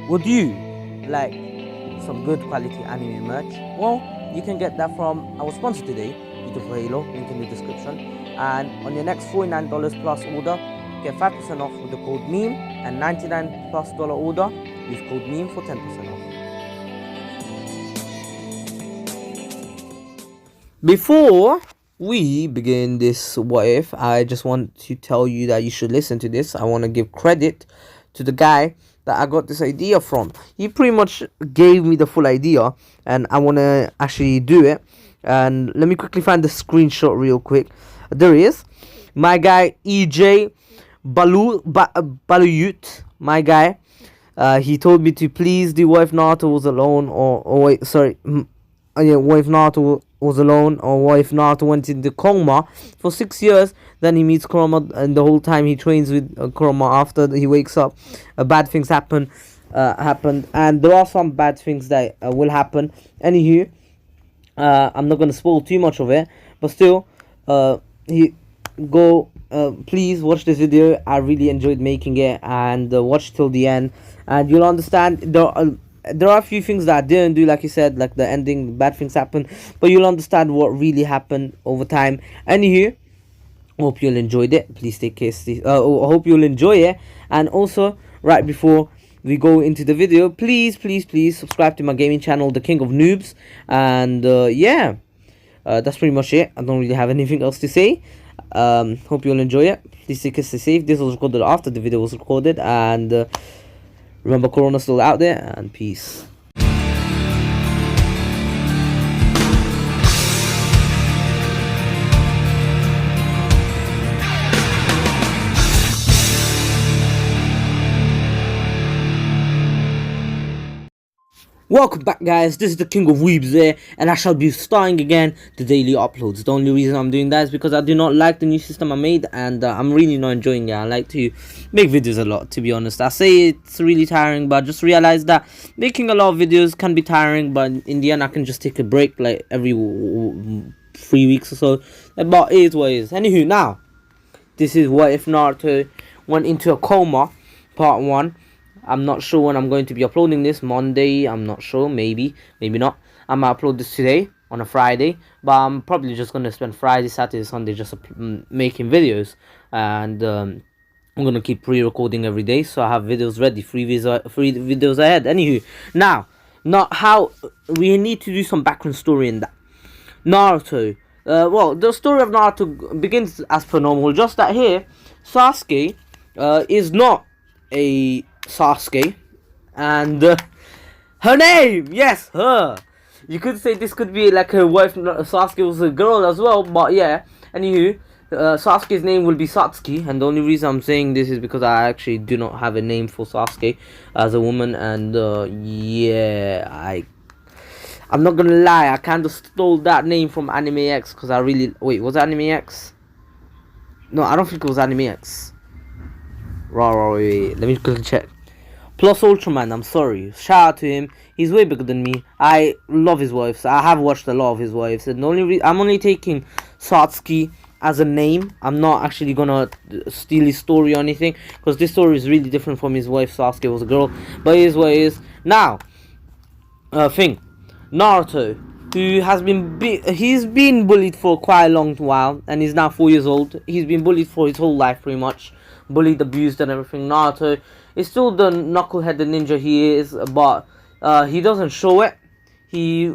Would you like some good quality anime merch? Well, you can get that from our sponsor today, Beautiful Halo, link in the description. And on your next $49 plus order, get 5% off with the code MEME, and $99 plus order use code MEME for 10% off. Before we begin this what if, I just want to tell you that you should listen to this. I want to give credit to the guy that I got this idea from. He pretty much gave me the full idea, and I want to actually do it. And let me quickly find the screenshot real quick. There he is, my guy EJ Baluyut, my guy. He told me to please do what if Naruto was alone, or wait, sorry, what if Naruto was alone, or what if Naruto went into coma for 6 years, then he meets Kurama, and the whole time he trains with Kurama. After he wakes up, bad things happened, and there are some bad things that will happen. Anywho, I'm not gonna spoil too much of it, but still, please watch this video. I really enjoyed making it, and watch till the end, and you'll understand. There are a few things that I didn't do, like you said, like the ending, bad things happen, but you'll understand what really happened over time. Anywho, hope you'll enjoyed it. Please take care. Hope you'll enjoy it. And also, right before we go into the video, please subscribe to my gaming channel, The King of Noobs. And yeah, that's pretty much it. I don't really have anything else to say. Hope you'll enjoy it. Please stay safe. This was recorded after the video was recorded, and remember, Corona's still out there, and peace. Welcome back, guys. This is the King of Weebs there, and I shall be starting again the daily uploads. The only reason I'm doing that is because I do not like the new system I made, and I'm really not enjoying it. I like to make videos a lot, to be honest. I say it's really tiring, but I just realized that making a lot of videos can be tiring, but in the end I can just take a break like every 3 weeks or so. But it is what it is. Anywho, now this is what if Naruto went into a coma, part 1. I'm not sure when I'm going to be uploading this. Monday, I'm not sure. Maybe not. I might upload this today on a Friday, but I'm probably just going to spend Friday, Saturday, Sunday just making videos. And I'm going to keep pre-recording every day, so I have videos ready, free videos ahead. Anywho, now, not how we need to do some background story in that. Naruto. Well, the story of Naruto begins as per normal, just that here, Sasuke is not a Sasuke, and her name, yes, her. You could say this could be like her wife. Sasuke was a girl as well, but yeah. Anywho, Sasuke's name will be Satsuki, and the only reason I'm saying this is because I actually do not have a name for Sasuke as a woman, and yeah, I'm not gonna lie, I kind of stole that name from Anime X, because I really, wait, was it Anime X? No, I don't think it was Anime X. Wait, let me quickly check. Plus Ultraman, I'm sorry. Shout out to him. He's way bigger than me. I love his wives. I have watched a lot of his wives. And I'm only taking Satsuki as a name. I'm not actually gonna steal his story or anything, because this story is really different from his wife. Sasuke was a girl, but it is what it is. Now, Naruto, who has been he's been bullied for quite a long while, and he's now 4 years old. He's been bullied for his whole life, pretty much. Bullied, abused, and everything. Naruto is still the knuckleheaded ninja he is, but he doesn't show it. He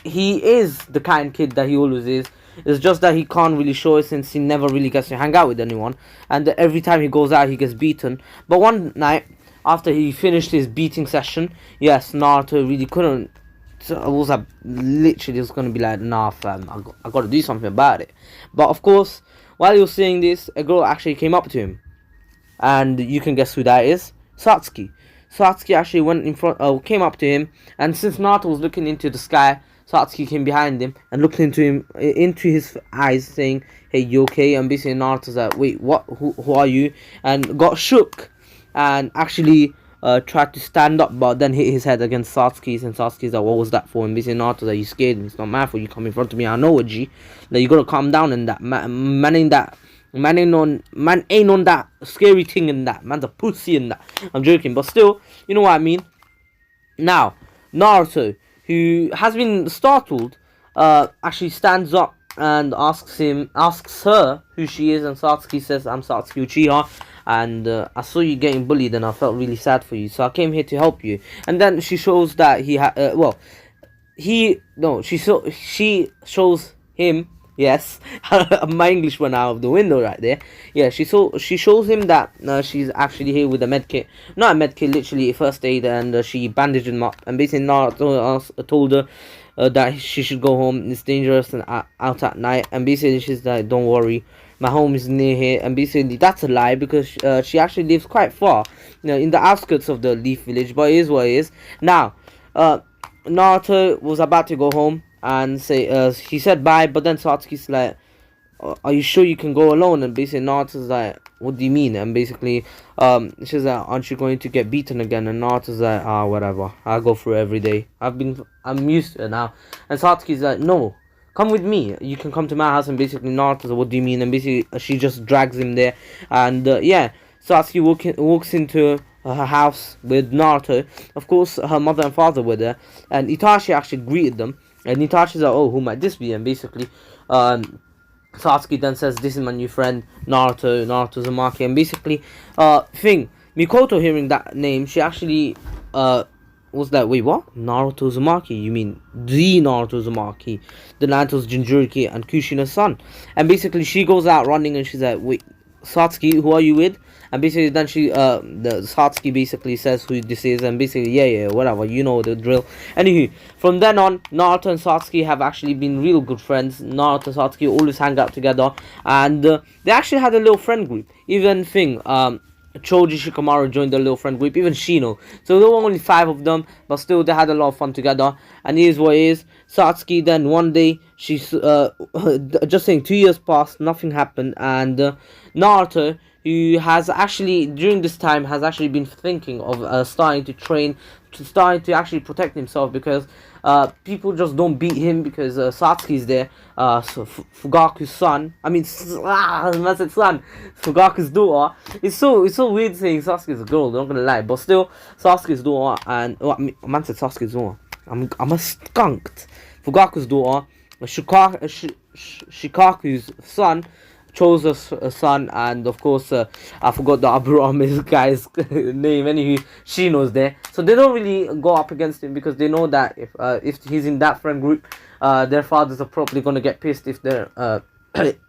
is the kind kid that he always is. It's just that he can't really show it, since he never really gets to hang out with anyone, and every time he goes out he gets beaten. But one night, after he finished his beating session, yes, Naruto really couldn't. So I was literally just gonna be like, nah fam, I gotta do something about it. But of course, while he was saying this, a girl actually came up to him, and you can guess who that is. Satsuki. Satsuki actually went in front, came up to him, and since Naruto was looking into the sky, Satsuki came behind him and looked into his eyes, saying, "Hey, you okay?" And basically Naruto's like, "Wait, what? Who are you?" And got shook, and actually tried to stand up, but then hit his head against Satsuki's, and Satsuki's like, "What was that for?" And basically Naruto's like, "You scared me? It's not my fault. You come in front of me. I know it, G. Like, you gotta calm down." And that man ain't on that scary thing, in that man's a pussy in that. I'm joking, but still, you know what I mean. Now, Naruto, who has been startled, actually stands up and asks her who she is, and Satsuki says, "I'm Satsuki Uchiha, and I saw you getting bullied, and I felt really sad for you, so I came here to help you." And then she shows that she shows him. Yes, my English went out of the window right there. Yeah, she shows him that she's actually here with a med kit, not a med kit, literally a first aid, and she bandaged him up. And basically, Naruto told her that she should go home. It's dangerous and out at night. And basically, she's like, "Don't worry, my home is near here." And basically, that's a lie because she actually lives quite far, in the outskirts of the Leaf Village. But it is what it is. Now, Naruto was about to go home and say he said bye, but then Satsuki's like, "Are you sure you can go alone?" And basically Naruto's like, "What do you mean?" And basically she's like, "Aren't you going to get beaten again?" And Naruto's like, whatever, I go through every day, I'm used to it now." And Satsuki's like, "No, come with me, you can come to my house." And basically Naruto's like, "What do you mean?" And basically she just drags him there. And Satsuki walks into her house with Naruto. Of course, her mother and father were there, and Itachi actually greeted them. And Itachi's like, "Oh, who might this be?" And basically, Satsuki then says, "This is my new friend, Naruto Uzumaki." And basically, Mikoto hearing that name, she actually was like, "Wait, what? Naruto Uzumaki? You mean the Naruto Uzumaki, the Naruto's Jinchuriki and Kushina's son?" And basically, she goes out running, and she's like, "Wait, Satsuki, who are you with?" And basically then the Satsuki basically says who this is, and basically yeah, whatever, you know the drill. Anywho, from then on, Naruto and Satsuki have actually been real good friends. Naruto and Satsuki always hang out together, and they actually had a little friend group. Even Choji Shikamaru joined the little friend group, even Shino. So there were only 5 of them, but still they had a lot of fun together. And here's what it is. Satsuki then one day, she's just saying 2 years passed, nothing happened, and Naruto, who has actually during this time has actually been thinking of starting to train, starting to actually protect himself, because people just don't beat him because Satsuki's there. Fugaku's son, I said son, Fugaku's daughter. It's so weird saying Sasuke's a girl, not gonna lie, but still Sasuke's daughter. And man said Sasuke's daughter. I'm a skunked. Fugaku's daughter, Shikaku's son, chose a son, and of course I forgot the Aburame guy's name. Anyway, Shino's there, so they don't really go up against him because they know that if he's in that friend group, their fathers are probably gonna get pissed if they're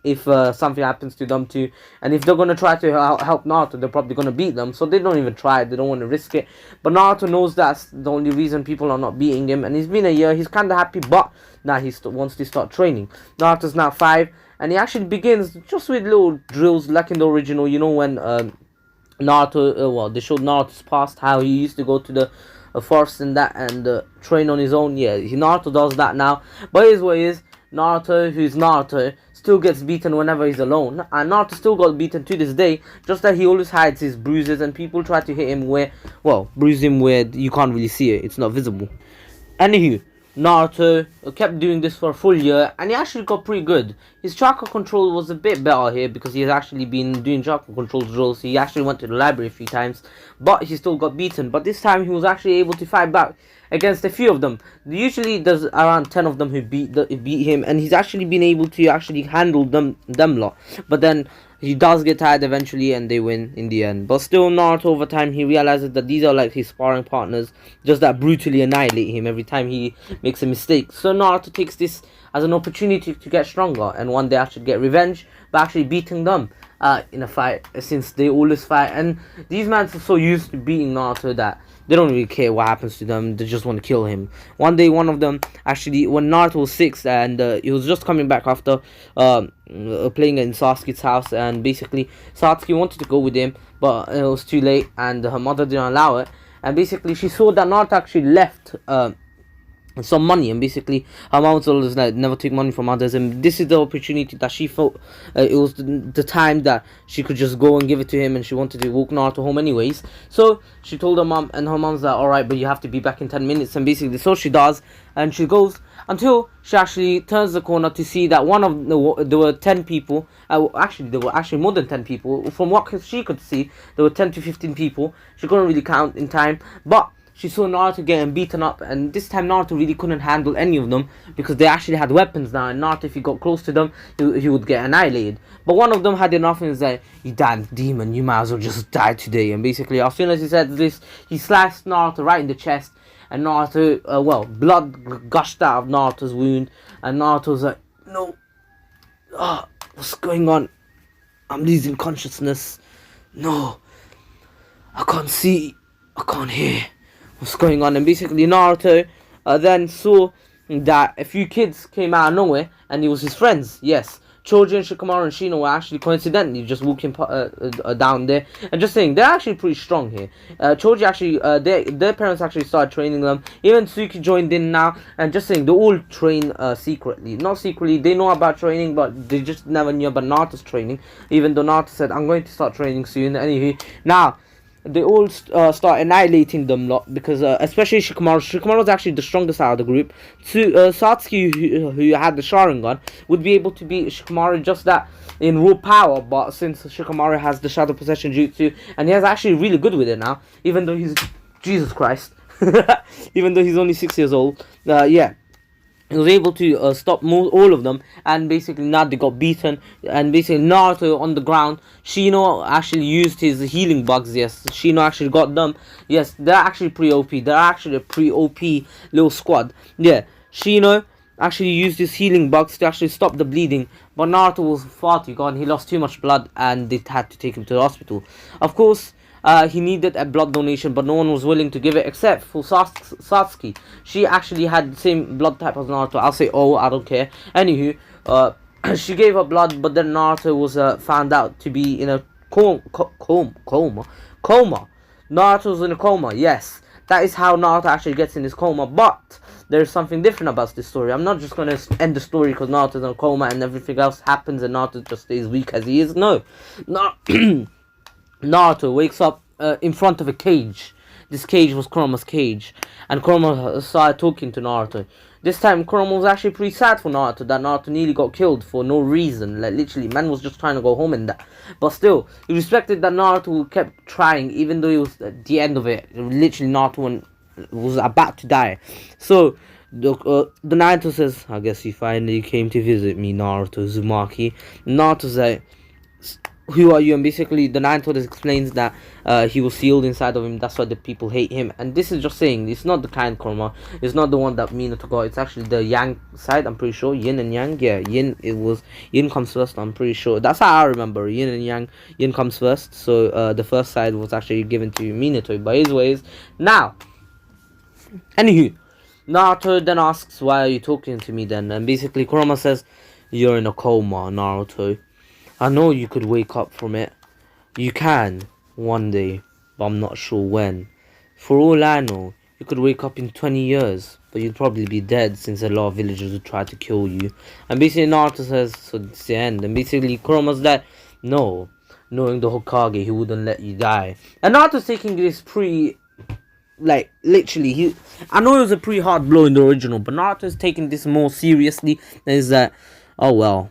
if something happens to them too, and if they're gonna try to help Naruto, they're probably gonna beat them. So they don't even try. They don't want to risk it. But Naruto knows that's the only reason people are not beating him, and it's been a year. He's kind of happy, but now he wants to start training. Naruto's now 5, and he actually begins just with little drills like in the original. You know when Naruto, they showed Naruto's past, how he used to go to the forest and that, and train on his own. Yeah, Naruto does that now. But here's what it is. Naruto, who's Naruto, still gets beaten whenever he's alone, and Naruto still got beaten to this day, just that he always hides his bruises, and people try to hit him bruise him where you can't really see it, it's not visible. Anywho, Naruto kept doing this for a full year, and he actually got pretty good. His chakra control was a bit better here because he has actually been doing chakra control drills. He actually went to the library a few times, but he still got beaten. But this time he was actually able to fight back against a few of them. Usually there's around 10 of them who beat him, and he's actually been able to actually handle them lot. But then he does get tired eventually, and they win in the end. But still, Naruto over time, he realizes that these are like his sparring partners, just that brutally annihilate him every time he makes a mistake. So Naruto takes this as an opportunity to get stronger, and one day actually get revenge by actually beating them in a fight, since they always fight. And these men are so used to beating Naruto that they don't really care what happens to them. They just want to kill him. One day, one of them actually, when Naruto was 6, and he was just coming back after playing in Sasuke's house, and basically Sasuke wanted to go with him, but it was too late, and her mother didn't allow it. And basically, she saw that Naruto actually left some money, and basically her mom was always like, never take money from others, and this is the opportunity that she felt it was the time that she could just go and give it to him, and she wanted to walk Naruto home anyways. So she told her mom, and her mom's like, alright, but you have to be back in 10 minutes, and basically so she does, and she goes until she actually turns the corner to see that there were 10 people, actually there were actually more than 10 people. From what she could see, there were 10 to 15 people. She couldn't really count in time, but she saw Naruto getting beaten up, and this time Naruto really couldn't handle any of them because they actually had weapons now, and Naruto, if he got close to them, he would get annihilated. But one of them had enough and said, "You damn demon, you might as well just die today." And basically, as soon as he said this, he slashed Naruto right in the chest, and Naruto, blood gushed out of Naruto's wound, and Naruto was like, "No, what's going on? I'm losing consciousness. No, I can't see, I can't hear. What's going on?" And basically Naruto then saw that a few kids came out of nowhere, and it was his friends. Yes, Choji and Shikamaru and Shino were actually coincidentally just walking down there. And just saying, they're actually pretty strong here. Choji actually, their parents actually started training them. Even Tsuki joined in now. And just saying, they all train secretly. Not secretly, they know about training, but they just never knew about Naruto's training. Even though Naruto said, "I'm going to start training soon." Anyway, now they all start annihilating them lot, because especially Shikamaru was actually the strongest out of the group. Satsuki, who had the Sharingan, would be able to beat Shikamaru just that in raw power, but since Shikamaru has the Shadow Possession Jutsu, and he's actually really good with it now, even though he's, Jesus Christ, even though he's only 6 years old, yeah. He was able to stop all of them, and basically now they got beaten, and basically Naruto on the ground. Shino actually used his healing bugs. Yes, Shino actually got them. Yes, they're actually pretty OP. They're actually a pretty OP little squad. Yeah, Shino actually used his healing bugs to actually stop the bleeding, but Naruto was far too gone. He lost too much blood, and they had to take him to the hospital. Of course, he needed a blood donation, but no one was willing to give it except for Satsuki. She actually had the same blood type as Naruto. I'll say, oh, I don't care. Anywho, she gave her blood, but then Naruto was found out to be in a coma. Naruto was in a coma. Yes, that is how Naruto actually gets in his coma. But there's something different about this story. I'm not just gonna end the story because Naruto's in a coma and everything else happens and Naruto just stays weak as he is. No. Naruto wakes up in front of a cage. This cage was Kuroma's cage, and Kuroma started talking to Naruto. This time Kuroma was actually pretty sad for Naruto, that Naruto nearly got killed for no reason. Like literally, man was just trying to go home and that. But still, he respected that Naruto kept trying, even though it was at the end of it. Literally, Naruto was about to die. So the Naruto says, "I guess you finally came to visit me, Naruto Uzumaki." Naruto's like, "Who are you?" And basically the Naruto explains that he was sealed inside of him, that's why the people hate him. And this is just saying, it's not the kind Kurama, it's not the one that Minato got, it's actually the Yang side, I'm pretty sure. Yin and Yang, yeah, Yin comes first, I'm pretty sure. That's how I remember, Yin and Yang. Yin comes first, so the first side was actually given to Minato by his ways. Now, anywho, Naruto then asks, "Why are you talking to me then?" And basically Kurama says, "You're in a coma, Naruto. I know you could wake up from it. You can, one day, but I'm not sure when. For all I know, you could wake up in 20 years, but you'd probably be dead since a lot of villagers would try to kill you." And basically Naruto says, "So it's the end." And basically Kurama's like, "No, knowing the Hokage, he wouldn't let you die." And Naruto's taking this pretty, like, literally, I know it was a pretty hard blow in the original, but Naruto's taking this more seriously. And he's like, "Oh well,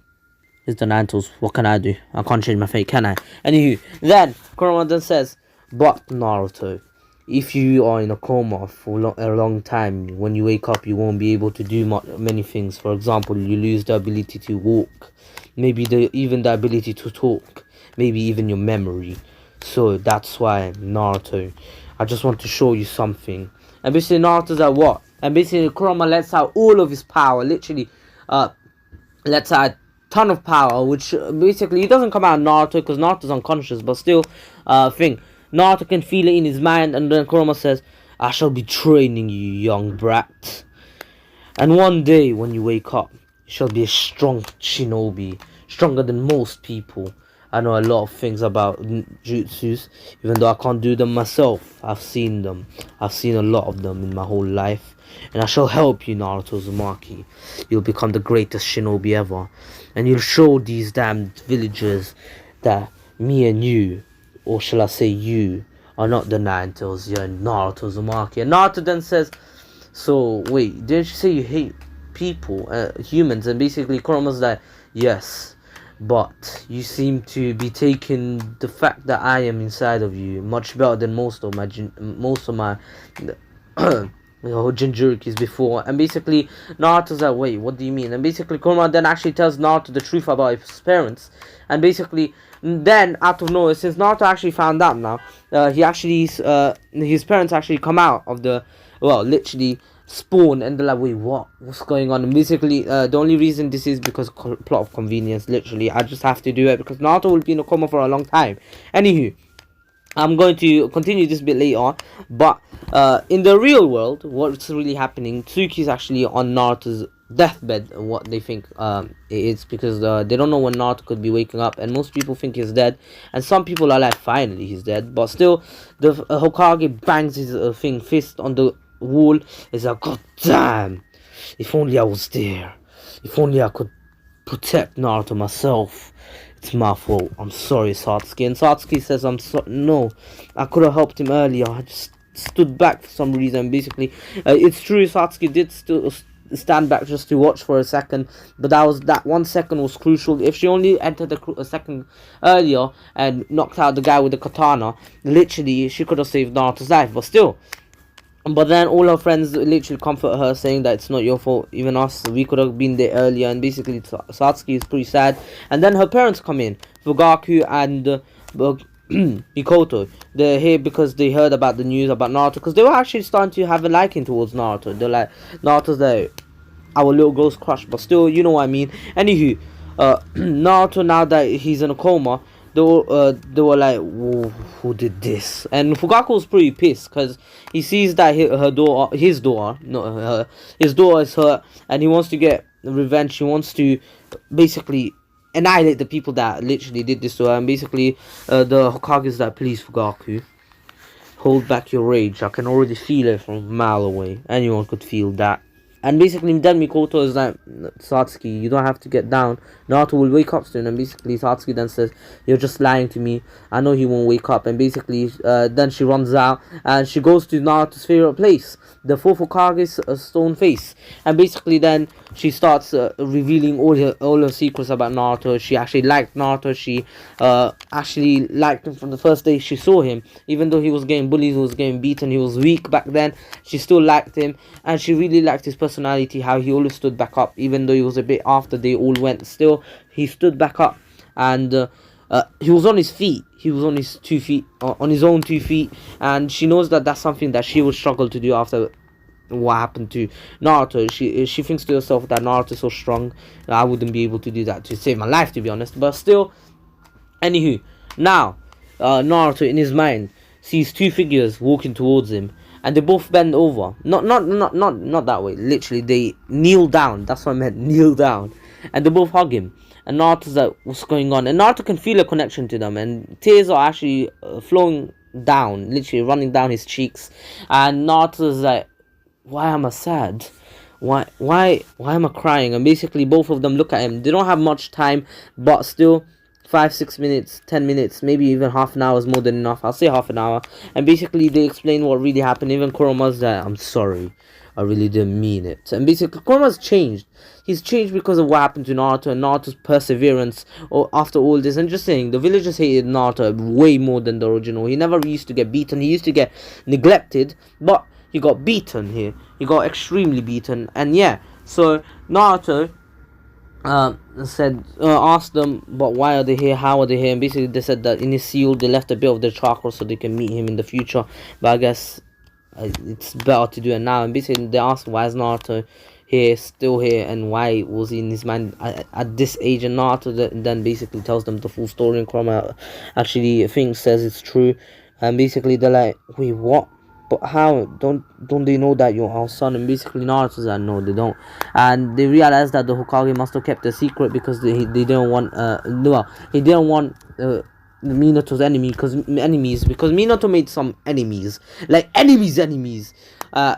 it's the Naruto's, what can I do? I can't change my fate, can I?" Anywho, then Kurama then says, "But Naruto, if you are in a coma for a long time, when you wake up you won't be able to do many things. For example, you lose the ability to walk, maybe even the ability to talk, maybe even your memory. So that's why, Naruto, I just want to show you something." And basically Naruto's like, "What?" And basically Kurama lets out all of his power, literally lets out a ton of power, which basically it doesn't come out of Naruto because Naruto's unconscious, but still Naruto can feel it in his mind. And then Kurama says, "I shall be training you, young brat. And one day when you wake up, you shall be a strong shinobi, stronger than most people. I know a lot of things about jutsus, even though I can't do them myself. I've seen them. I've seen a lot of them in my whole life. And I shall help you, Naruto Uzumaki. You'll become the greatest shinobi ever. And you'll show these damned villagers that me and you, or shall I say you, are not the Nine Tails, you're Naruto Uzumaki." And Naruto then says, "So, wait, didn't you say you hate people, humans?" And basically Kurama's like, "Yes, but you seem to be taking the fact that I am inside of you much better than most of my Jinchurikis before, and basically Naruto's like, wait, what do you mean? And basically Kurama then actually tells Naruto the truth about his parents, and basically then out of nowhere, since Naruto actually found out now, his parents actually come out of the, well, literally spawn, and they're like, wait, what's going on? And basically the only reason this is because plot of convenience. Literally, I just have to do it because Naruto will be in a coma for a long time. Anywho, I'm going to continue this bit later on, but in the real world, what's really happening, Tsuki's actually on Naruto's deathbed, what they think it is, because they don't know when Naruto could be waking up, and most people think he's dead, and some people are like, finally he's dead, but still, the Hokage bangs his fist on the wall. He's like, god damn, if only I was there, if only I could protect Naruto myself. It's my fault. I'm sorry, Satsuki. And Satsuki says, no, I could have helped him earlier. I just stood back for some reason. Basically, it's true, Satsuki did still stand back just to watch for a second, but that 1 second was crucial. If she only entered a second earlier and knocked out the guy with the katana, literally, she could have saved Naruto's life. But still, but then all her friends literally comfort her, saying that it's not your fault, even us, we could have been there earlier. And basically Satsuki is pretty sad. And then her parents come in, Fugaku and Mikoto. They're here because they heard about the news about Naruto, because they were actually starting to have a liking towards Naruto. They're like, Naruto's like our little girl's crush, but still, you know what I mean. Anywho, Naruto, now that he's in a coma, they were like, who did this? And Fugaku was pretty pissed because he sees that his daughter is hurt, and he wants to get revenge. He wants to basically annihilate the people that literally did this to her. And basically, the Hokage is like, please, Fugaku, hold back your rage. I can already feel it from a mile away. Anyone could feel that. And basically then Mikoto is like, Satsuki, you don't have to get down. Naruto will wake up soon. And basically Satsuki then says, you're just lying to me. I know he won't wake up. And basically then she runs out and she goes to Naruto's favorite place, the fourth Hokage's stone face. And basically then she starts revealing all her secrets about Naruto. She actually liked Naruto. She actually liked him from the first day she saw him. Even though he was getting bullied, he was getting beaten, he was weak back then, she still liked him. And she really liked his personality, how he always stood back up, even though he was a bit after they all went. Still, he stood back up, and he was on his feet. He was on his 2 feet, on his own 2 feet, and she knows that that's something that she would struggle to do after what happened to Naruto. She thinks to herself that Naruto's so strong, I wouldn't be able to do that to save my life, to be honest. But still, anywho, now Naruto in his mind sees 2 figures walking towards him, and they both bend over. Not that way. Literally, they kneel down. That's what I meant. Kneel down, and they both hug him. And Naruto's like, what's going on? And Naruto can feel a connection to them, and tears are actually flowing down, literally running down his cheeks. And Naruto's like, why am I sad? Why am I crying? And basically, both of them look at him. They don't have much time, but still, 5-6 minutes, 10 minutes, maybe even half an hour is more than enough. I'll say half an hour. And basically they explain what really happened. Even Kurama's like, I'm sorry, I really didn't mean it. And basically Kurama's changed. He's changed because of what happened to Naruto and Naruto's perseverance after all this. And just saying, the villagers hated Naruto way more than the original. He never used to get beaten. He used to get neglected, but he got beaten here. He got extremely beaten. And yeah, so Naruto asked them, but why are they here, how are they here? And basically they said that in his seal they left a bit of their chakra so they can meet him in the future, but I guess it's better to do it now. And basically they asked, why is Naruto still here, and why was he in his mind at this age? And Naruto then basically tells them the full story, and Kurama actually says it's true. And basically they're like, wait, what? But how? Don't they know that you're our son? And basically Naruto's like, no, they don't. And they realize that the Hokage must have kept a secret because they didn't want he didn't want Minato's because Minato made some enemies, like enemies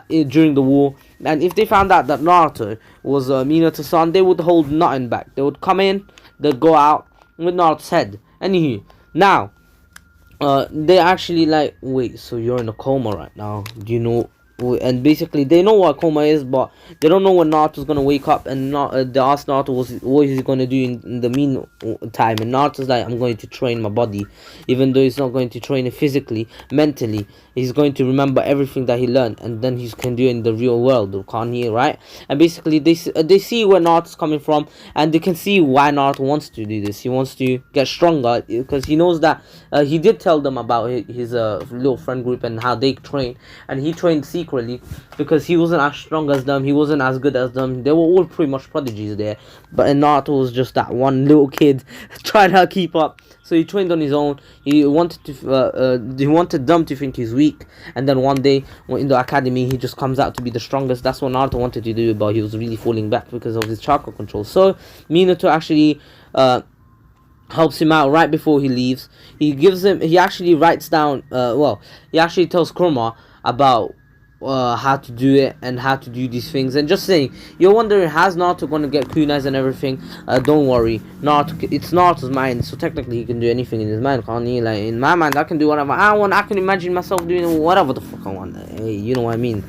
during the war. And if they found out that Naruto was Minato's son, they would hold nothing back. They would come in, they'd go out with Naruto's head. Anywho, now they actually like, wait, so you're in a coma right now? Do you know and basically they know what coma is, but they don't know when Naruto's gonna wake up. And they ask Naruto what is he gonna do in the meantime, and Naruto's like, I'm going to train my body, even though he's not going to train it physically, mentally. He's going to remember everything that he learned, and then he can do it in the real world, can't he? Right? And basically they see where Naruto's coming from, and they can see why Naruto wants to do this. He wants to get stronger because he knows that he did tell them about his little friend group and how they train, and he trained secretly because he wasn't as strong as them, he wasn't as good as them. They were all pretty much prodigies there, but Naruto was just that one little kid trying to keep up. So he trained on his own. He wanted them to think he's weak, and then one day in the academy he just comes out to be the strongest. That's what Naruto wanted to do, but he was really falling back because of his chakra control. So Minato actually helps him out right before he leaves. He actually writes down he actually tells Kurama about how to do it and how to do these things. And just saying, you're wondering, has Naruto gonna get kunais and everything? Don't worry, it's Naruto's mind, so technically he can do anything in his mind, can't he? Like, in my mind, I can do whatever I want. I can imagine myself doing whatever the fuck I want. Hey, you know what I mean?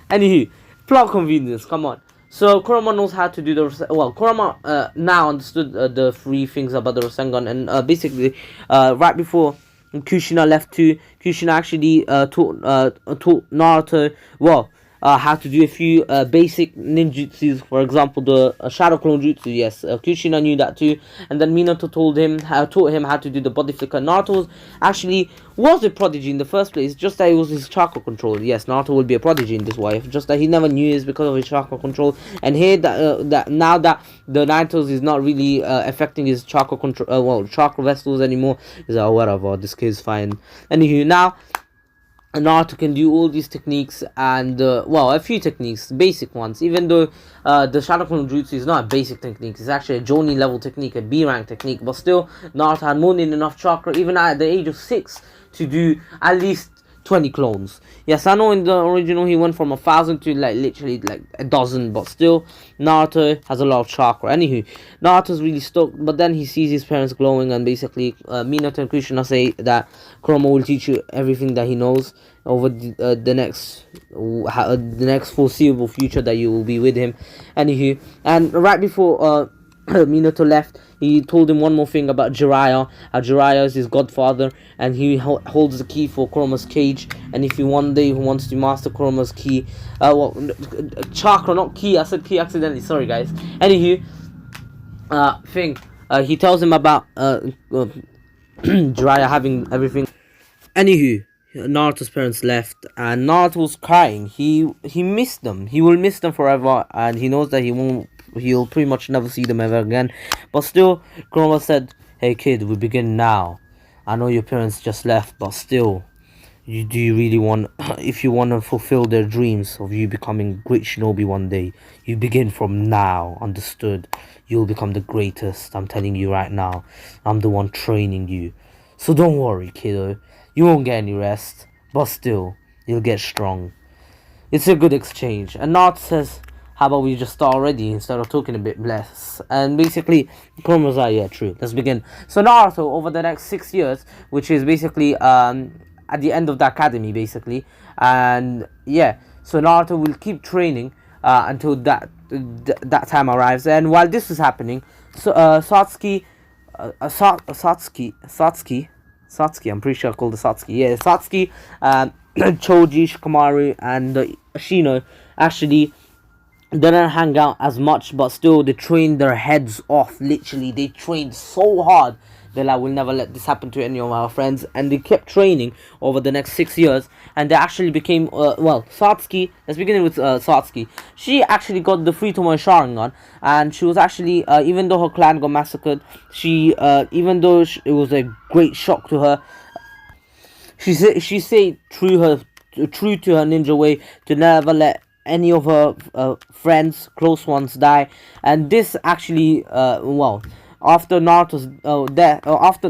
Anywho, plot convenience, come on. So Kurama knows how to do Kurama now understood the three things about the Rasengan, and basically right before Kushina left too, Kushina actually taught Naruto how to do a few basic ninjutsus. For example, the shadow clone jutsu. Yes, Kushina knew that too, and then Minato taught him how to do the body flicker. Naruto was a prodigy in the first place, just that it was his chakra control. Yes, Naruto will be a prodigy in this wife, just that he never knew it because of his chakra control. And here that now that the Naruto is not really affecting his chakra control, chakra vessels anymore, he's like, oh, whatever, this kid's fine. Anywho, now Naruto can do all these techniques, and a few techniques, basic ones. Even though the Shadow Clone Jutsu is not a basic technique, it's actually a Jonin level technique, a B rank technique. But still, Naruto had more than enough chakra, even at the age of 6, to do at least 20 clones. Yes, I know in the original he went from 1,000 to literally a dozen, but still Naruto has a lot of chakra. Anywho, Naruto's really stoked, but then he sees his parents glowing, and basically Minato and Kushina say that Kurama will teach you everything that he knows over the next foreseeable future that you will be with him. Anywho, and right before Minato left, he told him one more thing about Jiraiya. How Jiraiya is his godfather, and he holds the key for Kurama's cage. And if you one day wants to master Kurama's key, chakra, not key. I said key accidentally. Sorry, guys. Anywho, he tells him about Jiraiya having everything. Anywho, Naruto's parents left, and Naruto was crying. He missed them. He will miss them forever, and he knows that he'll pretty much never see them ever again. But still, Kurama said, "Hey kid, we begin now. I know your parents just left, but still, do you really want, if you want to fulfill their dreams of you becoming great shinobi one day, you begin from now, understood? You'll become the greatest, I'm telling you right now. I'm the one training you. So don't worry, kiddo. You won't get any rest, but still, you'll get strong." It's a good exchange. And Naruto says, how about we just start already instead of talking a bit less? And basically, Kurama's like, yeah, true, let's begin. So Naruto, over the next 6 years, which is basically at the end of the academy, basically, and yeah, so Naruto will keep training until that time arrives. And while this is happening, so Satsuki, I'm pretty sure I called it Satsuki. Yeah, Satsuki, Choji, Shikamaru, and Ashino actually didn't hang out as much, but still they trained their heads off. Literally, they trained so hard. They're like, we'll never let this happen to any of our friends, and they kept training over the next 6 years, and they actually became Satsuki. Let's begin with Satsuki. She actually got the free Tomoe Sharingan, and she was actually even though her clan got massacred, even though it was a great shock to her, she stayed true to her ninja way to never let any of her friends, close ones, die. And this actually after Naruto's after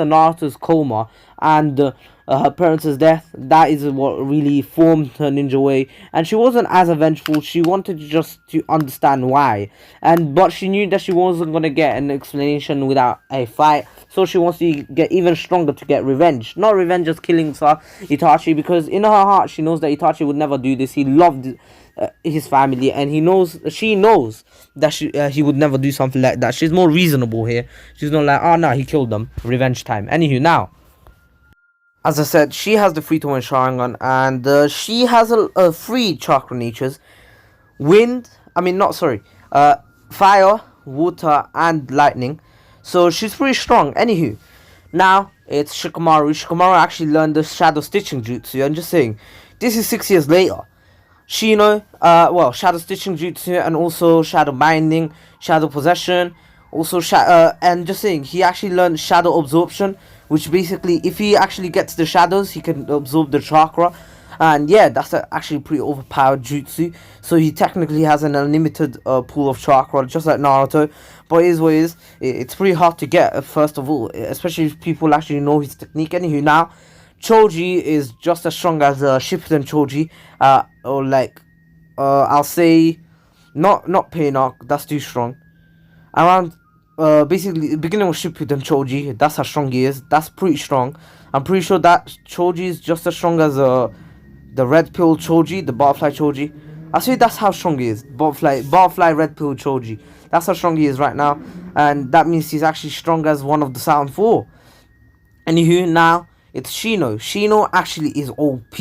Naruto's coma, and her parents' death. That is what really formed her ninja way, and she wasn't as vengeful. She wanted just to understand why, but she knew that she wasn't gonna get an explanation without a fight. So she wants to get even stronger to get revenge. Not revenge just killing Itachi, because in her heart she knows that Itachi would never do this. He loved his family, and she knows that he would never do something like that. She's more reasonable here. She's not like, oh no, he killed them, revenge time. Anywho, now, as I said, she has the 3-to-1 Sharingan, and she has a 3 chakra natures: wind, fire, water, and lightning. So she's pretty strong. Anywho, now it's Shikamaru. Shikamaru actually learned the shadow stitching jutsu. I'm just saying, this is 6 years later. Shino, shadow stitching jutsu, and also shadow binding, shadow possession, also and just saying, he actually learned shadow absorption, which basically, if he actually gets the shadows, he can absorb the chakra. And yeah, that's actually pretty overpowered jutsu. So he technically has an unlimited pool of chakra, just like Naruto. But it is what it is. It's pretty hard to get, first of all, especially if people actually know his technique. Anywho, now, Choji is just as strong as Shippuden Choji. I'll say, not Painarch, that's too strong. Around, basically, beginning with Shippuden Choji, that's how strong he is. That's pretty strong. I'm pretty sure that Choji is just as strong as the Red Pill Choji, the Butterfly Choji. I say that's how strong he is. Butterfly Red Pill Choji. That's how strong he is right now. And that means he's actually strong as one of the Sound 4. Anywho, now, it's Shino. Shino actually is OP.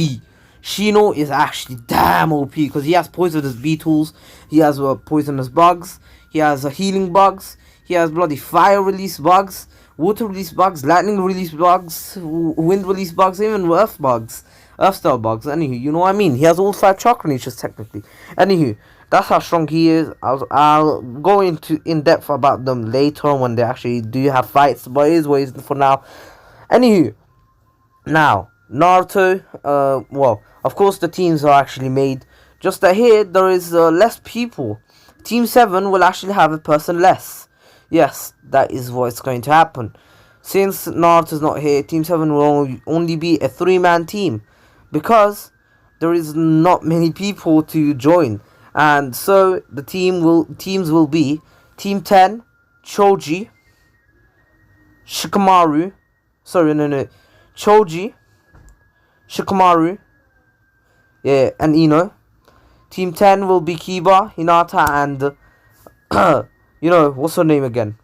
Shino is actually damn OP, because he has poisonous beetles, he has poisonous bugs, he has healing bugs, he has bloody fire release bugs, water release bugs, lightning release bugs, wind release bugs, even earth bugs, earth style bugs. Anywho, you know what I mean? He has all 5 chakra natures technically. Anywho, that's how strong he is. I'll go in depth about them later when they actually do have fights, but it is what it is for now. Anywho, now Naruto, of course the teams are actually made, just that here there is less people. Team 7 will actually have a person less. Yes, that is what's going to happen. Since Naruto's not here, Team 7 will only be a 3-man team, because there is not many people to join. And so the teams will be Team 10, Choji, Shikamaru, Choji, Shikamaru, and Ino. Team 10 will be Kiba, Hinata, and what's her name again?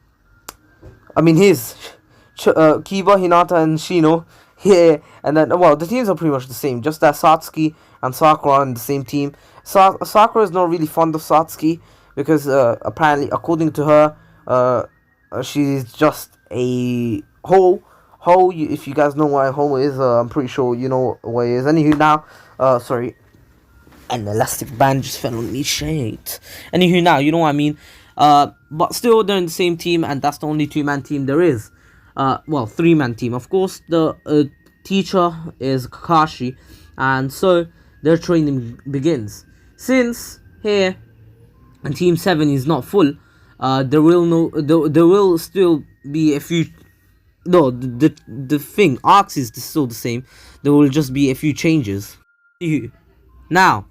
Kiba, Hinata, and Shino. Yeah, and then, the teams are pretty much the same, just that Satsuki and Sakura are in the same team. Sakura is not really fond of Satsuki, because apparently, according to her, she's just a hoe. If you guys know what a hoe is, I'm pretty sure you know what it is. Anywho, now, sorry, an elastic band just fell on me, shit. Anywho, now, you know what I mean. But still, they're in the same team, and that's the only 2-man team there is. 3-man team. Of course, the teacher is Kakashi, and so their training begins. Since here, and Team 7 is not full, there will still be a few. No, the thing, arcs is still the same. There will just be a few changes. Now,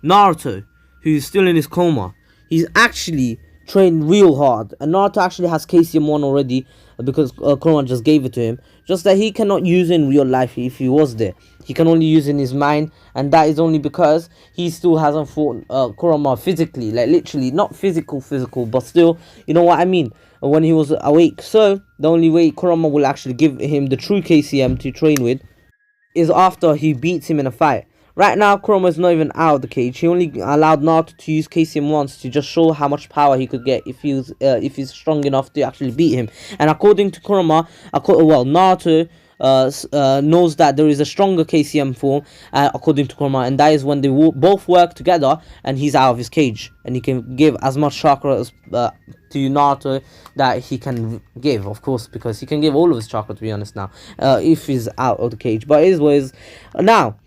Naruto, who's still in his coma, he's actually trained real hard, and Naruto actually has KCM 1 already, because Kurama just gave it to him. Just that he cannot use it in real life if he was there. He can only use it in his mind, and that is only because he still hasn't fought Kurama physically, like literally, not physical, but still, you know what I mean, when he was awake. So the only way Kurama will actually give him the true KCM to train with is after he beats him in a fight. Right now, Kurama is not even out of the cage. He only allowed Naruto to use KCM once to just show how much power he could get if he's strong enough to actually beat him. And according to Kurama, Naruto knows that there is a stronger KCM form, according to Kurama, and that is when they both work together and he's out of his cage, and he can give as much chakra as, to Naruto that he can give, of course, because he can give all of his chakra, to be honest, now, if he's out of the cage. But it is what it is. Now,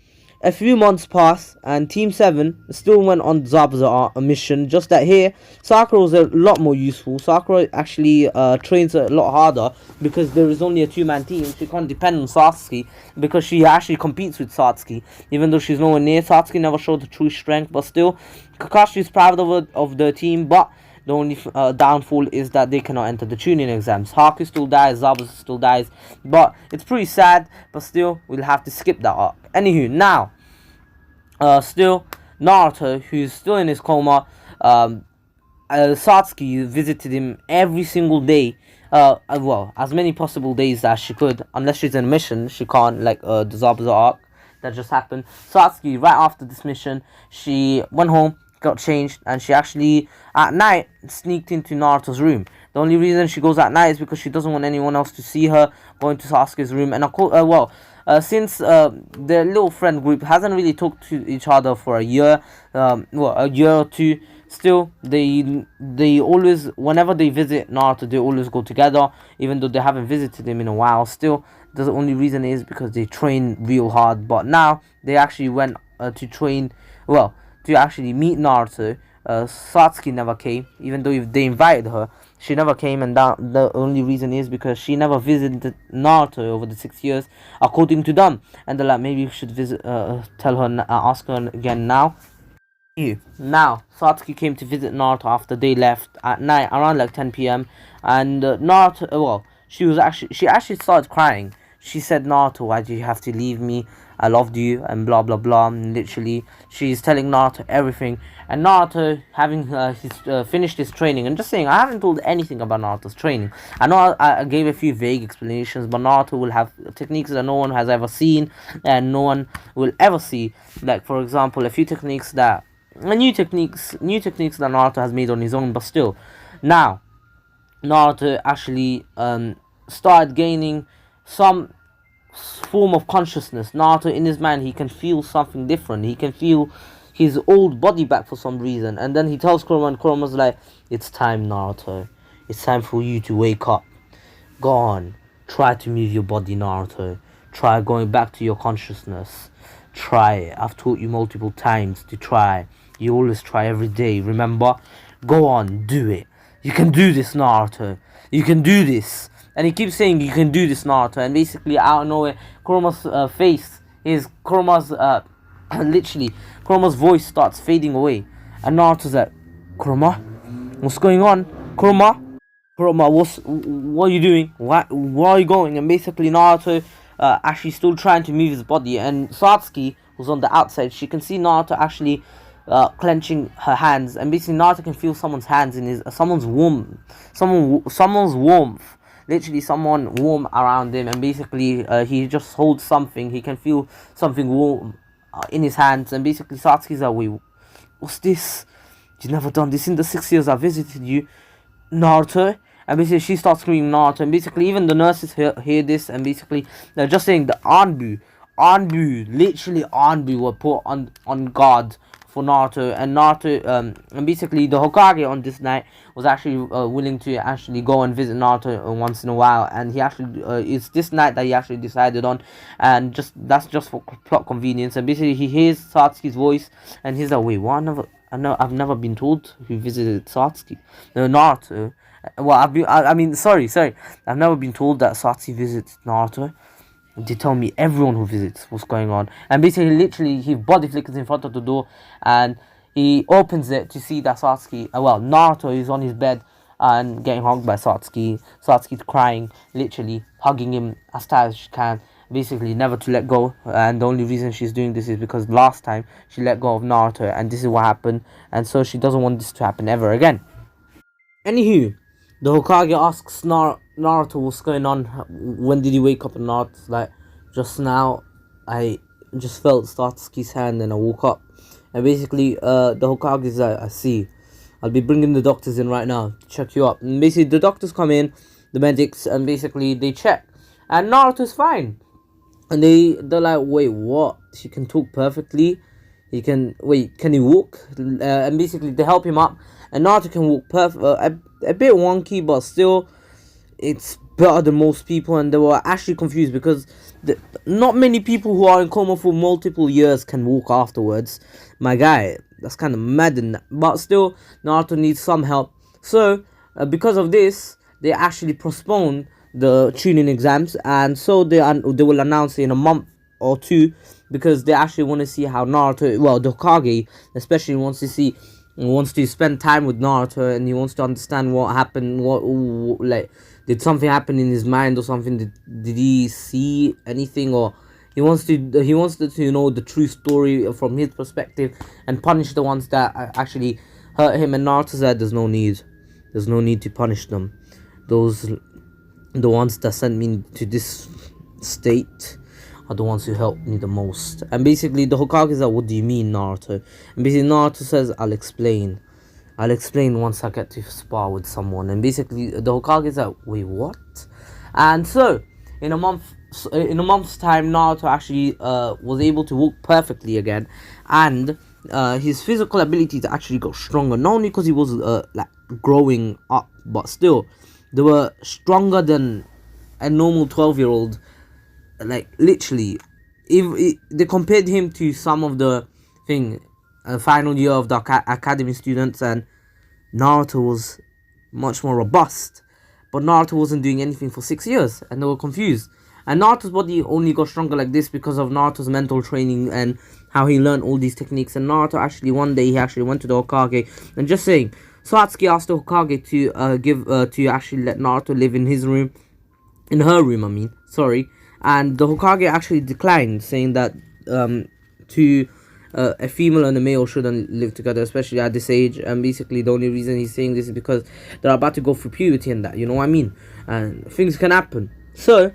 a few months passed, and Team 7 still went on Zabuza mission, just that here, Sakura was a lot more useful. Sakura actually trains a lot harder, because there is only a two-man team. She can't depend on Satsuki, because she actually competes with Satsuki, even though she's nowhere near. Satsuki never showed the true strength, but still, Kakashi is proud of the team, but the only downfall is that they cannot enter the tuning exams. Haku still dies, Zabuza still dies, but it's pretty sad, but still, we'll have to skip that arc. Anywho, now, still, Naruto, who's still in his coma, Satsuki visited him every single day, well, as many possible days as she could, unless she's in a mission, she can't, like, the Zabuza arc that just happened. Satsuki, right after this mission, she went home, got changed, and she actually at night sneaked into Naruto's room. The only reason she goes at night is because she doesn't want anyone else to see her going to Sasuke's room. And since their little friend group hasn't really talked to each other for a year, a year or two, still they always, whenever they visit Naruto, they always go together, even though they haven't visited him in a while. Still, the only reason is because they train real hard. But now they actually went to train, well, to actually meet Naruto. Satsuki never came, even though if they invited her, she never came, and the only reason is because she never visited Naruto over the 6 years, according to them. And they're like, maybe you should visit, tell her, ask her again now. Now, Satsuki came to visit Naruto after they left at night, around like 10 p.m. And Naruto, well, she actually started crying. She said, Naruto, why do you have to leave me? I loved you, and blah blah blah. And literally, she's telling Naruto everything. And Naruto, having finished his training, and just saying, I haven't told anything about Naruto's training. I know I gave a few vague explanations, but Naruto will have techniques that no one has ever seen, and no one will ever see. Like, for example, a few techniques that, new techniques that Naruto has made on his own. But still, now Naruto actually started gaining some form of consciousness. Naruto, in his mind, he can feel something different. He can feel his old body back for some reason. And then he tells Kurama, and Kurama's like, it's time, Naruto. It's time for you to wake up. Go on. Try to move your body, Naruto. Try going back to your consciousness. Try it. I've taught you multiple times to try. You always try every day, remember? Go on, do it. You can do this, Naruto. You can do this. And he keeps saying, you can do this, Naruto. And basically, out of nowhere, Kurama's face, literally, Kurama's voice starts fading away. And Naruto's like, Kurama? What's going on? Kurama, what are you doing? Where are you going? And basically, Naruto actually still trying to move his body. And Satsuki, who's on the outside, she can see Naruto actually clenching her hands. And basically, Naruto can feel someone's hands in his, someone's warmth. Literally someone warm around him, and basically he just holds something. He can feel something warm in his hands, and basically Satsuki's like, wait, what's this? You've never done this in the 6 years I visited you, Naruto. And basically she starts screaming Naruto, and basically even the nurses hear this, and basically they're just saying the literally Anbu were put on guard for Naruto. And basically the Hokage on this night was actually willing to actually go and visit Naruto once in a while, and he actually it's this night that he actually decided on, and that's just for plot convenience. And basically he hears Satsuki's voice, and he's like, wait, what? I've never been told who visited Satsuki, Naruto. Well, sorry, I've never been told that Satsuki visits Naruto. They tell me everyone who visits what's going on. And basically, literally, his body flickers in front of the door, and he opens it to see that Naruto is on his bed and getting hugged by Satsuki. Satsuki's crying, literally hugging him as tight as she can, basically never to let go. And the only reason she's doing this is because last time she let go of Naruto, and this is what happened, and so she doesn't want this to happen ever again. Anywho, the Hokage asks Naruto what's going on, when did he wake up, and Naruto's like, just now I just felt Satsuki's hand and I woke up. And basically the Hokage's like, I see, I'll be bringing the doctors in right now to check you up. And basically the doctors come in, the medics, and basically they check, and Naruto's fine. And they're like, wait, what? He can talk perfectly. Can he walk? And basically they help him up, and Naruto can walk a bit wonky, but still it's better than most people, and they were actually confused because not many people who are in coma for multiple years can walk afterwards. My guy, that's kind of mad, but still, Naruto needs some help. So, because of this, they actually postponed the tuning exams, and so they will announce it in a month or two, because they actually want to see how Naruto, well, the Hokage especially, wants to spend time with Naruto, and he wants to understand what happened, what like, did something happen in his mind or something, did he see anything, or he wants to know the true story from his perspective and punish the ones that actually hurt him. And Naruto said there's no need to punish them. The ones that sent me to this state are the ones who helped me the most. And basically the Hokage is like, what do you mean, Naruto? And basically Naruto says, I'll explain once I get to spar with someone. And basically the Hokage is like, wait, what? And so in a month's time, Naruto actually was able to walk perfectly again, and his physical abilities actually got stronger, not only because he was like growing up, but still they were stronger than a normal 12-year-old. Like, literally, if they compared him to some of the final year of the academy students, and Naruto was much more robust, but Naruto wasn't doing anything for 6 years, and they were confused. And Naruto's body only got stronger like this because of Naruto's mental training and how he learned all these techniques. And Naruto actually, one day, he actually went to the Hokage, and just saying, Satsuki asked the Hokage to actually let Naruto live in her room, I mean, sorry. And the Hokage actually declined, saying that a female and a male shouldn't live together, especially at this age. And basically the only reason he's saying this is because they're about to go through puberty and that, you know what I mean, and things can happen. So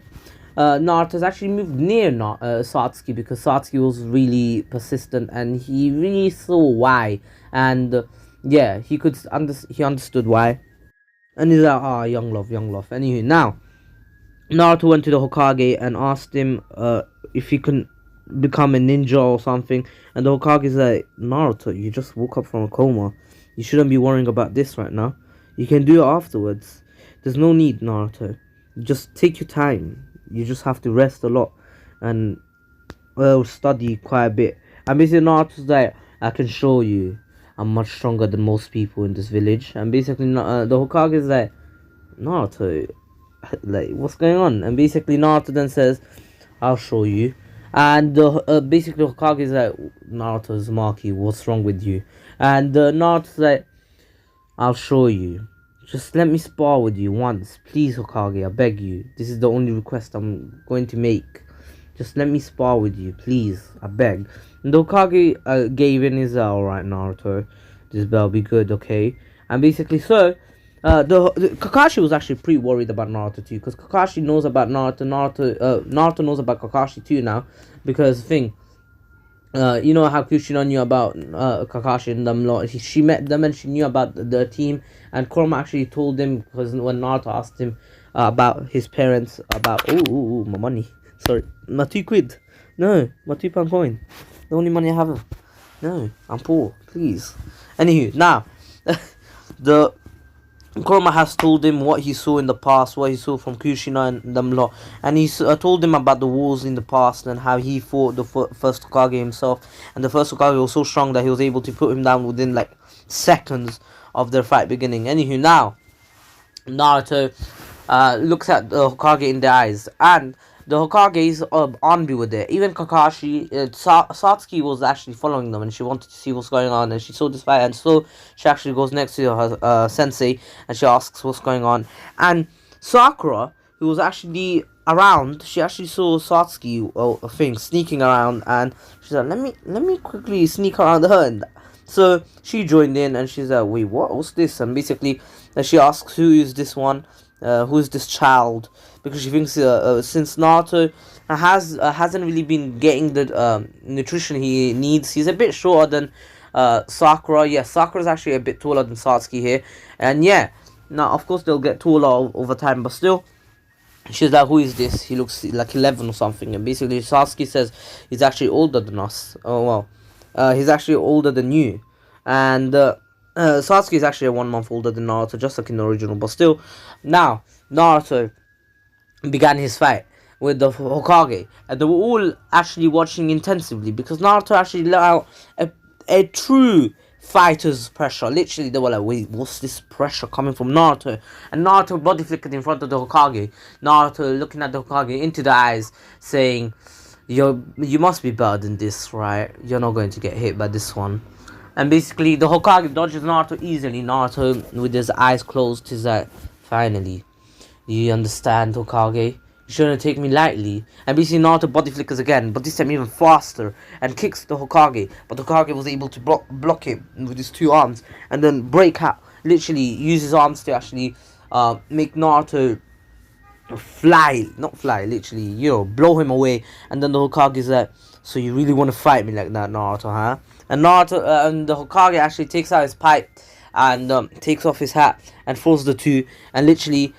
Naruto's actually moved near Satsuki, because Satsuki was really persistent, and he really saw why. And yeah, he understood why, and he's like, young love. Anyway, now Naruto went to the Hokage and asked him if he can become a ninja or something. And the Hokage's like, Naruto, you just woke up from a coma. You shouldn't be worrying about this right now. You can do it afterwards. There's no need, Naruto. Just take your time. You just have to rest a lot and study quite a bit. And basically Naruto's like, I can show you. I'm much stronger than most people in this village. And basically the Hokage's like, Naruto, like, what's going on? And basically Naruto then says, I'll show you. And basically Hokage is like, Naruto's Maki, what's wrong with you? And Naruto's like, I'll show you. Just let me spar with you once, please, Hokage, I beg you. This is the only request I'm going to make. Just let me spar with you, please, I beg. And the Hokage gave in his alright, Naruto, this better be good, okay? And basically, so the Kakashi was actually pretty worried about Naruto too, because Kakashi knows about Naruto Naruto knows about Kakashi too now, because you know how Kushina knew about Kakashi and them lot. She met them and she knew about the team, and Kurama actually told him, because when Naruto asked him about his parents, about my money, sorry, my £2, no, my £2 coin, the only money I have, no, I'm poor, please. Anywho, now the Kurama has told him what he saw in the past, what he saw from Kushina and them lot, and he told him about the wars in the past and how he fought the first Hokage himself, and the first Hokage was so strong that he was able to put him down within like seconds of their fight beginning. Anywho, now Naruto looks at the Hokage in the eyes, and the Hokage's army were there. Even Kakashi, Satsuki was actually following them, and she wanted to see what's going on, and she saw this fight, and so she actually goes next to her sensei, and she asks what's going on. And Sakura, who was actually around, she actually saw Satsuki sneaking around, and she's like, let me quickly sneak around her. And so she joined in, and she's like, wait, what's this? And basically she asks, who is this one? Who is this child? Because she thinks since Naruto hasn't really been getting the nutrition he needs, he's a bit shorter than Sakura. Yeah, Sakura's actually a bit taller than Satsuki here, and yeah, now of course they'll get taller over time, but still, she's like, who is this? He looks like 11 or something. And basically Satsuki says he's actually older than us. Oh well, he's actually older than you. And Satsuki is actually 1 month older than Naruto, just like in the original, but still. Now Naruto began his fight with the Hokage, and they were all actually watching intensively because Naruto actually let out a true fighter's pressure. Literally, they were like, "Wait, what's this pressure coming from Naruto?" And Naruto body flickered in front of the Hokage. Naruto looking at the Hokage into the eyes, saying, you must be better than this, right? You're not going to get hit by this one." And basically, the Hokage dodges Naruto easily. Naruto, with his eyes closed, is like, "Finally, you understand, Hokage? You shouldn't take me lightly." And basically, Naruto body flickers again, but this time even faster, and kicks the Hokage. But the Hokage was able to block him with his two arms, and then break out. Literally, use his arms to actually make Naruto fly, not fly, literally, blow him away. And then the Hokage is like, "So you really want to fight me like that, Naruto, huh?" And Naruto, and the Hokage actually takes out his pipe and takes off his hat and throws the two, and literally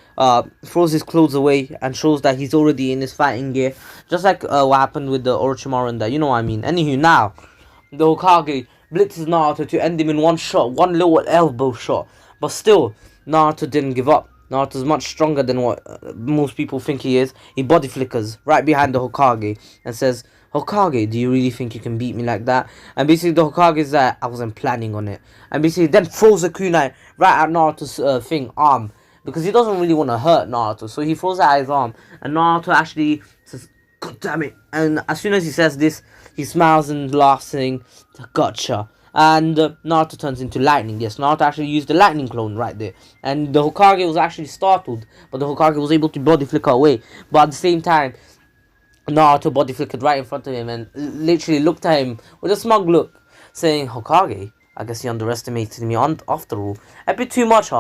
throws his clothes away and shows that he's already in his fighting gear, just like what happened with the Orochimaru and that, you know what I mean. Anywho, now the Hokage blitzes Naruto to end him in one shot, one little elbow shot, but still Naruto didn't give up. Naruto's much stronger than what most people think he is. He body flickers right behind the Hokage and says, "Hokage, do you really think you can beat me like that?" And basically the Hokage is like, "I wasn't planning on it." And basically then throws a kunai right at Naruto's arm, because he doesn't really want to hurt Naruto. So he throws it at his arm, and Naruto actually says, "God damn it." And as soon as he says this, he smiles and laughs, saying, "Gotcha." And Naruto turns into lightning. Yes, Naruto actually used the lightning clone right there. And the Hokage was actually startled, but the Hokage was able to body flicker away. But at the same time, Naruto body flickered right in front of him and literally looked at him with a smug look, saying, "Hokage, I guess you underestimated me after all. A bit too much,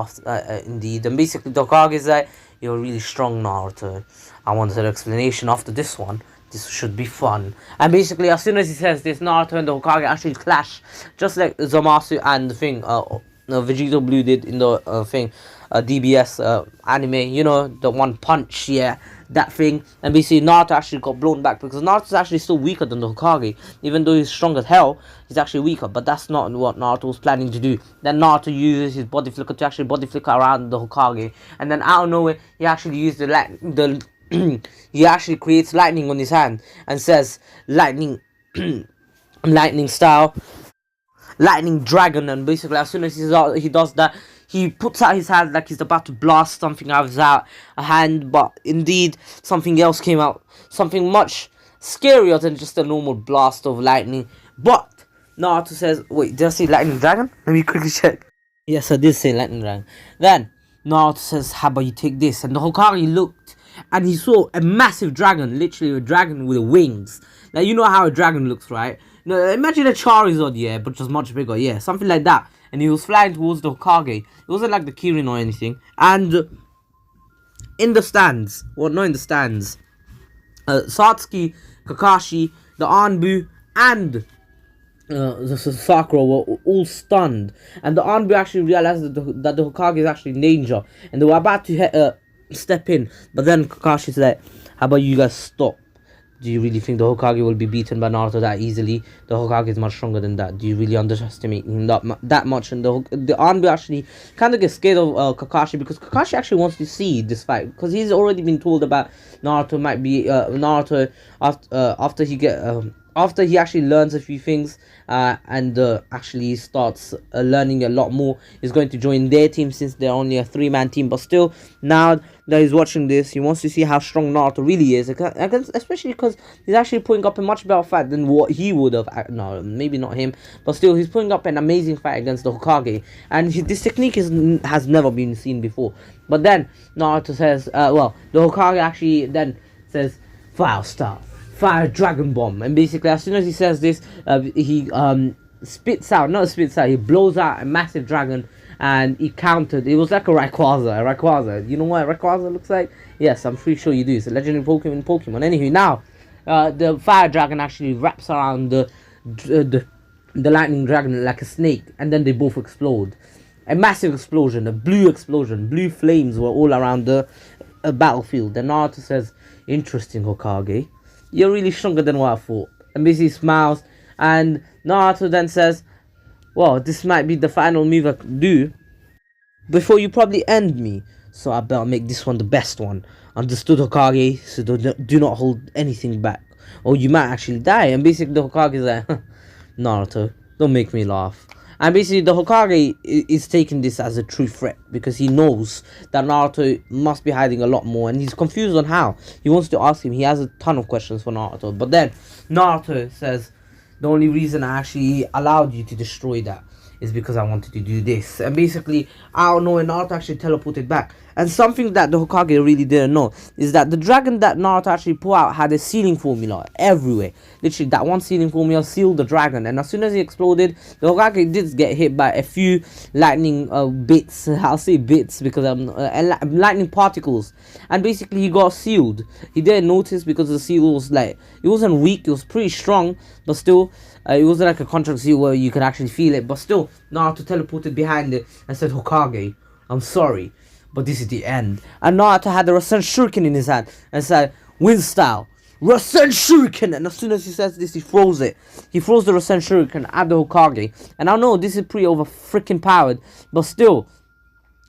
indeed." And basically, the Hokage is like, "You're really strong, Naruto. I wanted an explanation after this one. This should be fun." And basically, as soon as he says this, Naruto and the Hokage actually clash, just like Zamasu and the thing, Vegeta Blue did in the DBS anime. You know, the one punch, yeah, that thing. And basically, Naruto actually got blown back because Naruto's actually still weaker than the Hokage, even though he's strong as hell. He's actually weaker, but that's not what Naruto was planning to do. Then Naruto uses his body flicker to actually body flicker around the Hokage, and then out of nowhere, he actually used the he actually creates lightning on his hand and says, "Lightning, lightning style, lightning dragon." And basically, as soon as he does that, he puts out his hand like he's about to blast something out of his hand. But indeed, something else came out, something much scarier than just a normal blast of lightning. But Naruto says, "Wait, did I say lightning dragon? Let me quickly check." Yes, I did say lightning dragon. Then Naruto says, "How about you take this?" And the Hokage looked, and he saw a massive dragon, literally a dragon with wings. Now, you know how a dragon looks, right? Now, imagine a Charizard, yeah, but just much bigger, yeah, something like that. And he was flying towards the Hokage. It wasn't like the Kirin or anything. And in the stands, well, not in the stands, Satsuki, Kakashi, the Anbu, and the Sakura were all stunned. And the Anbu actually realized that the Hokage is actually in danger, and they were about to step in. But then Kakashi's like, "How about you guys stop? Do you really think the Hokage will be beaten by Naruto that easily? The Hokage is much stronger than that. Do you really underestimate him that much?" And the Anbu actually kind of gets scared of Kakashi, because Kakashi actually wants to see this fight, because he's already been told about Naruto might be Naruto after he actually learns a few things and actually starts learning a lot more. He's going to join their team, since they're only a 3-man team. But still, now that he's watching this, he wants to see how strong Naruto really is, especially because he's actually putting up a much better fight than what he would have. No, maybe not him, but still, he's putting up an amazing fight against the Hokage, and this technique has never been seen before. But then Naruto says, the Hokage actually then says, "Fire start. Fire dragon bomb." And basically, as soon as he says this, he he blows out a massive dragon, and he countered. It was like a Rayquaza. You know what a Rayquaza looks like? Yes, I'm pretty sure you do. It's a legendary Pokemon. Anywho, now the fire dragon actually wraps around the lightning dragon like a snake, and then they both explode. A massive explosion, a blue explosion. Blue flames were all around the battlefield. And Naruto says, "Interesting, Hokage. You're really stronger than what I thought." And basically smiles, and Naruto then says, "Well, this might be the final move I can do before you probably end me. so I better make this one the best one. Understood, Hokage? So do not hold anything back, or you might actually die. And basically the Hokage is like, Naruto, don't make me laugh. And basically the Hokage is taking this as a true threat, because he knows that Naruto must be hiding a lot more, and he's confused on how. He wants to ask him. He has a ton of questions for Naruto, but then Naruto says, the only reason I actually allowed you to destroy that is because I wanted to do this. And basically, I don't know, and Naruto actually teleported back. And something that the Hokage really didn't know is that the dragon that Naruto actually put out had a sealing formula everywhere. Literally, that one sealing formula sealed the dragon. And as soon as he exploded, the Hokage did get hit by a few lightning bits. I'll say bits because lightning particles. And basically, he got sealed. He didn't notice because the seal was like, it wasn't weak, it was pretty strong, but still, it wasn't like a contract seal where you could actually feel it. But still, Naruto teleported behind it and said, Hokage, I'm sorry, but this is the end. And Naruto had the Rasen Shuriken in his hand and said, Wind style, Rasen Shuriken. And as soon as he says this, he throws it. He throws the Rasen Shuriken at the Hokage. And I know this is pretty over freaking powered, but still,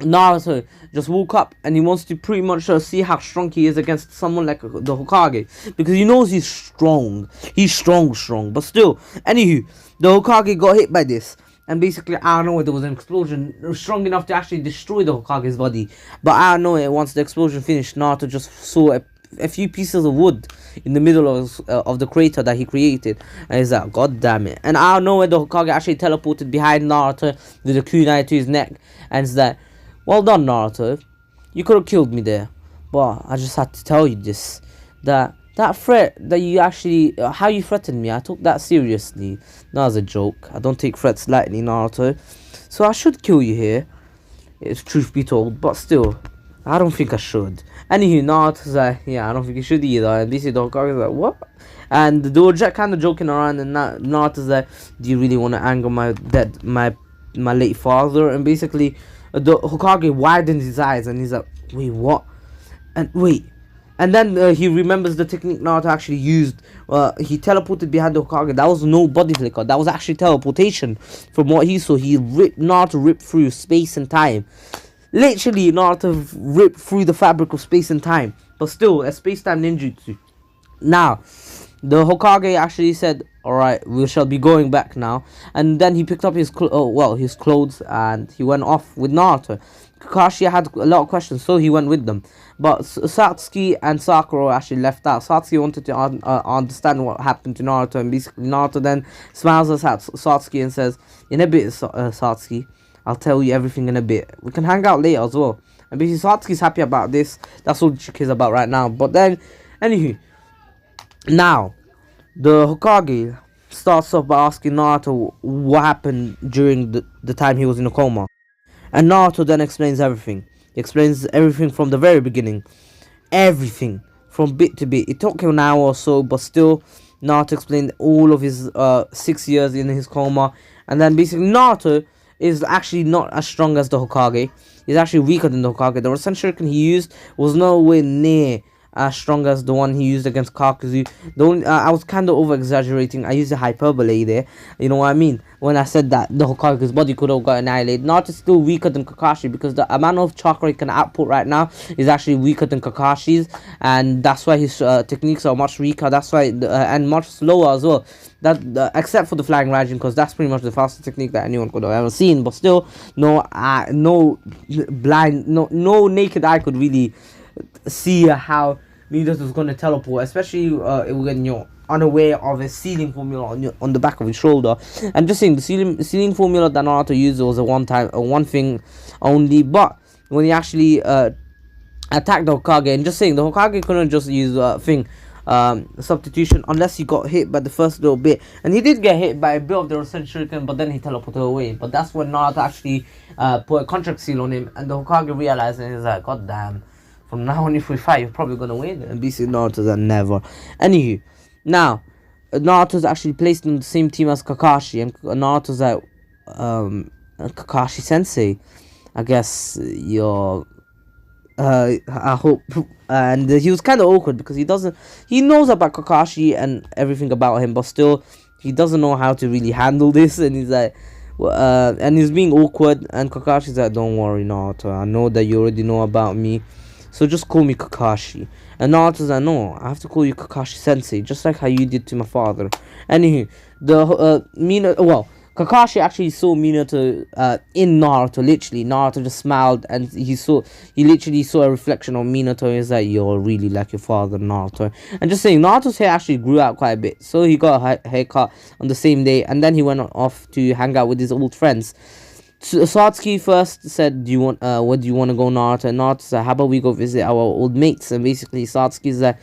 Naruto just woke up and he wants to pretty much see how strong he is against someone like the Hokage, because he knows he's strong. He's strong. But still, anywho, the Hokage got hit by this. And basically, I don't know, there was an explosion strong enough to actually destroy the Hokage's body. But I don't know, once the explosion finished, Naruto just saw a few pieces of wood in the middle of the crater that he created. And he's like, God damn it. And I don't know, the Hokage actually teleported behind Naruto with a kunai to his neck. And it's like, well done, Naruto. You could have killed me there. But I just had to tell you this. That threat that you actually, how you threatened me, I took that seriously. That was a joke. I don't take threats lightly, Naruto. So I should kill you here, if truth be told. But still, I don't think I should. Anywho, Naruto's like, yeah, I don't think you should either. And this is the Hokage's like, what? And they were kind of joking around. And Naruto's like, do you really want to anger my late father? And basically, the Hokage widens his eyes and he's like, wait, what? And wait. And then he remembers the technique Naruto actually used. He teleported behind the Hokage. That was no body flicker. That was actually teleportation. From what he saw, Naruto ripped through space and time. Literally, Naruto ripped through the fabric of space and time. But still, a space-time ninjutsu. Now, the Hokage actually said, alright, we shall be going back now. And then he picked up his clothes and he went off with Naruto. Kakashi had a lot of questions, so he went with them. But Satsuki and Sakura actually left out. Satsuki wanted to understand what happened to Naruto, and basically Naruto then smiles at Satsuki and says, in a bit, Satsuki, I'll tell you everything in a bit. We can hang out later as well. And basically Satsuki's happy about this. That's all she cares about right now. But then, anywho, now, the Hokage starts off by asking Naruto what happened during the time he was in a coma. And Naruto then explains everything. He explains everything from the very beginning. Everything. From bit to bit. It took him an hour or so, but still, Naruto explained all of his 6 years in his coma. And then basically, Naruto is actually not as strong as the Hokage. He's actually weaker than the Hokage. The Rasen Shuriken he used was nowhere near as strong as the one he used against Kakuzu. I was kind of over exaggerating. I used a hyperbole there. You know what I mean? When I said that the Hokage's body could have got annihilated. Naruto's still weaker than Kakashi, because the amount of chakra he can output right now is actually weaker than Kakashi's, and that's why his techniques are much weaker. That's why and much slower as well. Except for the flying Raijin, because that's pretty much the fastest technique that anyone could have ever seen. But still, no naked eye could really see how Midas was going to teleport, especially when you're unaware of a sealing formula on the back of his shoulder. And just saying, the sealing formula that Naruto used was a one thing only. But when he actually attacked the Hokage, and just saying, the Hokage couldn't just use substitution unless he got hit by the first little bit, and he did get hit by a bit of the Rasen Shuriken, but then he teleported away. But that's when Naruto actually put a contract seal on him, and the Hokage realized, and he's like, God damn, from now on if we fight, you're probably gonna win. And basically Naruto's like, never. Anywho, now Naruto's actually placed in the same team as Kakashi, and Naruto's like, Kakashi Sensei, I guess you're I hope. And he was kind of awkward because he knows about Kakashi and everything about him, but still he doesn't know how to really handle this. And he's like, And he's being awkward, and Kakashi's like, don't worry, Naruto, I know that you already know about me, so just call me Kakashi. And Naruto's like, no, I have to call you Kakashi Sensei, just like how you did to my father. Anywho, Kakashi actually saw Minato in Naruto. Literally, Naruto just smiled, and he literally saw a reflection of Minato. He's like, you're really like your father, Naruto. And just saying, Naruto's hair actually grew out quite a bit, so he got a haircut on the same day, and then he went off to hang out with his old friends. Satsuki first said, where do you want to go, Naruto? And Naruto said, how about we go visit our old mates? And basically Satsuki's like,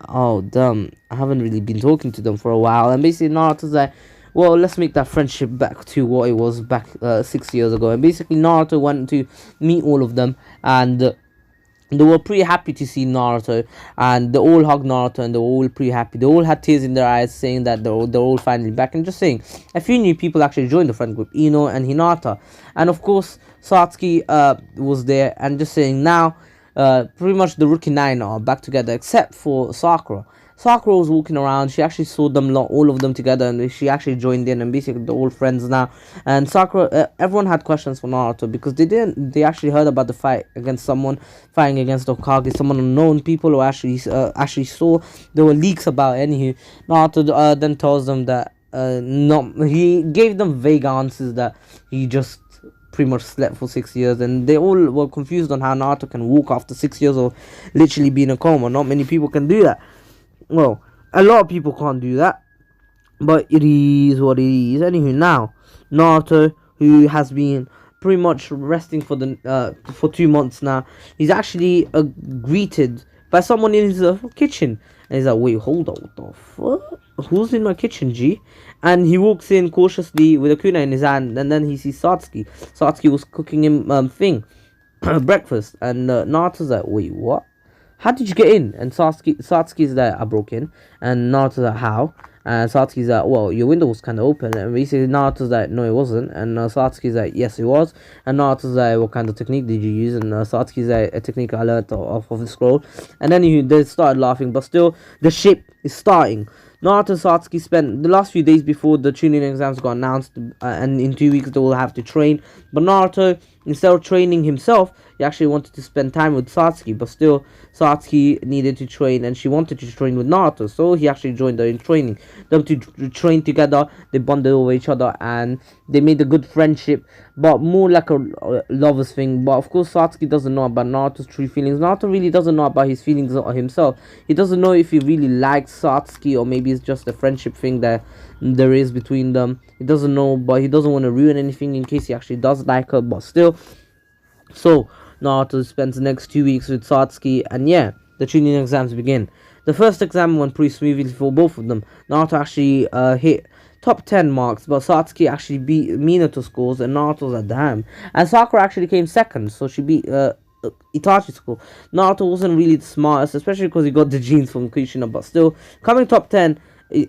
oh damn, I haven't really been talking to them for a while. And basically Naruto's like, well, let's make that friendship back to what it was back 6 years ago. And basically Naruto went to meet all of them, and they were pretty happy to see Naruto, and they all hugged Naruto, and they were all pretty happy. They all had tears in their eyes, saying that they're all finally back. And just saying, a few new people actually joined the friend group, Ino and Hinata, and of course Satsuki was there. And just saying, now pretty much the Rookie 9 are back together, except for Sakura. Sakura was walking around. She actually saw them all of them together, and she actually joined in, and basically they're all friends now. And Sakura, everyone had questions for Naruto, because they actually heard about the fight against someone fighting against Hokage, someone unknown. People who actually saw there were leaks about it. Anywho, Naruto then tells them that no, he gave them vague answers that he just pretty much slept for 6 years, and they all were confused on how Naruto can walk after 6 years of literally being in a coma. Not many people can do that. Well, a lot of people can't do that, but it is what it is. Anywho, now Naruto, who has been pretty much resting for 2 months now, he's actually greeted by someone in his kitchen, and he's like, wait, hold on, what the fuck? Who's in my kitchen, G? And he walks in cautiously with a kuna in his hand, and then he sees Satsuki. Satsuki was cooking him breakfast, and Naruto's like, wait, what? How did you get in? And Satsuki's like, I broke in. And Naruto's like, how? And Satsuki's like, well, your window was kind of open. And basically Naruto's like, no, it wasn't. And Satsuki's like, yes, it was. And Naruto's like, what kind of technique did you use? And Satsuki's like, a technique I learned off of the scroll. And then they started laughing, but still, the ship is starting. Naruto and Satsuki spent the last few days before the Chunin exams got announced, and in 2 weeks they will have to train. But Naruto, instead of training himself, he actually wanted to spend time with Satsuki. But still, Satsuki needed to train, and she wanted to train with Naruto, so he actually joined her in training. Them to train together, they bonded over each other, and they made a good friendship, but more like a lovers thing. But of course, Satsuki doesn't know about Naruto's true feelings. Naruto really doesn't know about his feelings himself. He doesn't know if he really likes Satsuki, or maybe it's just a friendship thing that there is between them. He doesn't know, but he doesn't want to ruin anything in case he actually does like her. But still, so Naruto spends the next 2 weeks with Satsuki, and yeah, the Chunin exams begin. The first exam went pretty smoothly for both of them. Naruto actually hit top 10 marks, but Satsuki actually beat Minato scores, and Naruto's like, damn. And Sakura actually came second, so she beat Itachi's score. Naruto wasn't really the smartest, especially because he got the genes from Kushina, but still, coming top 10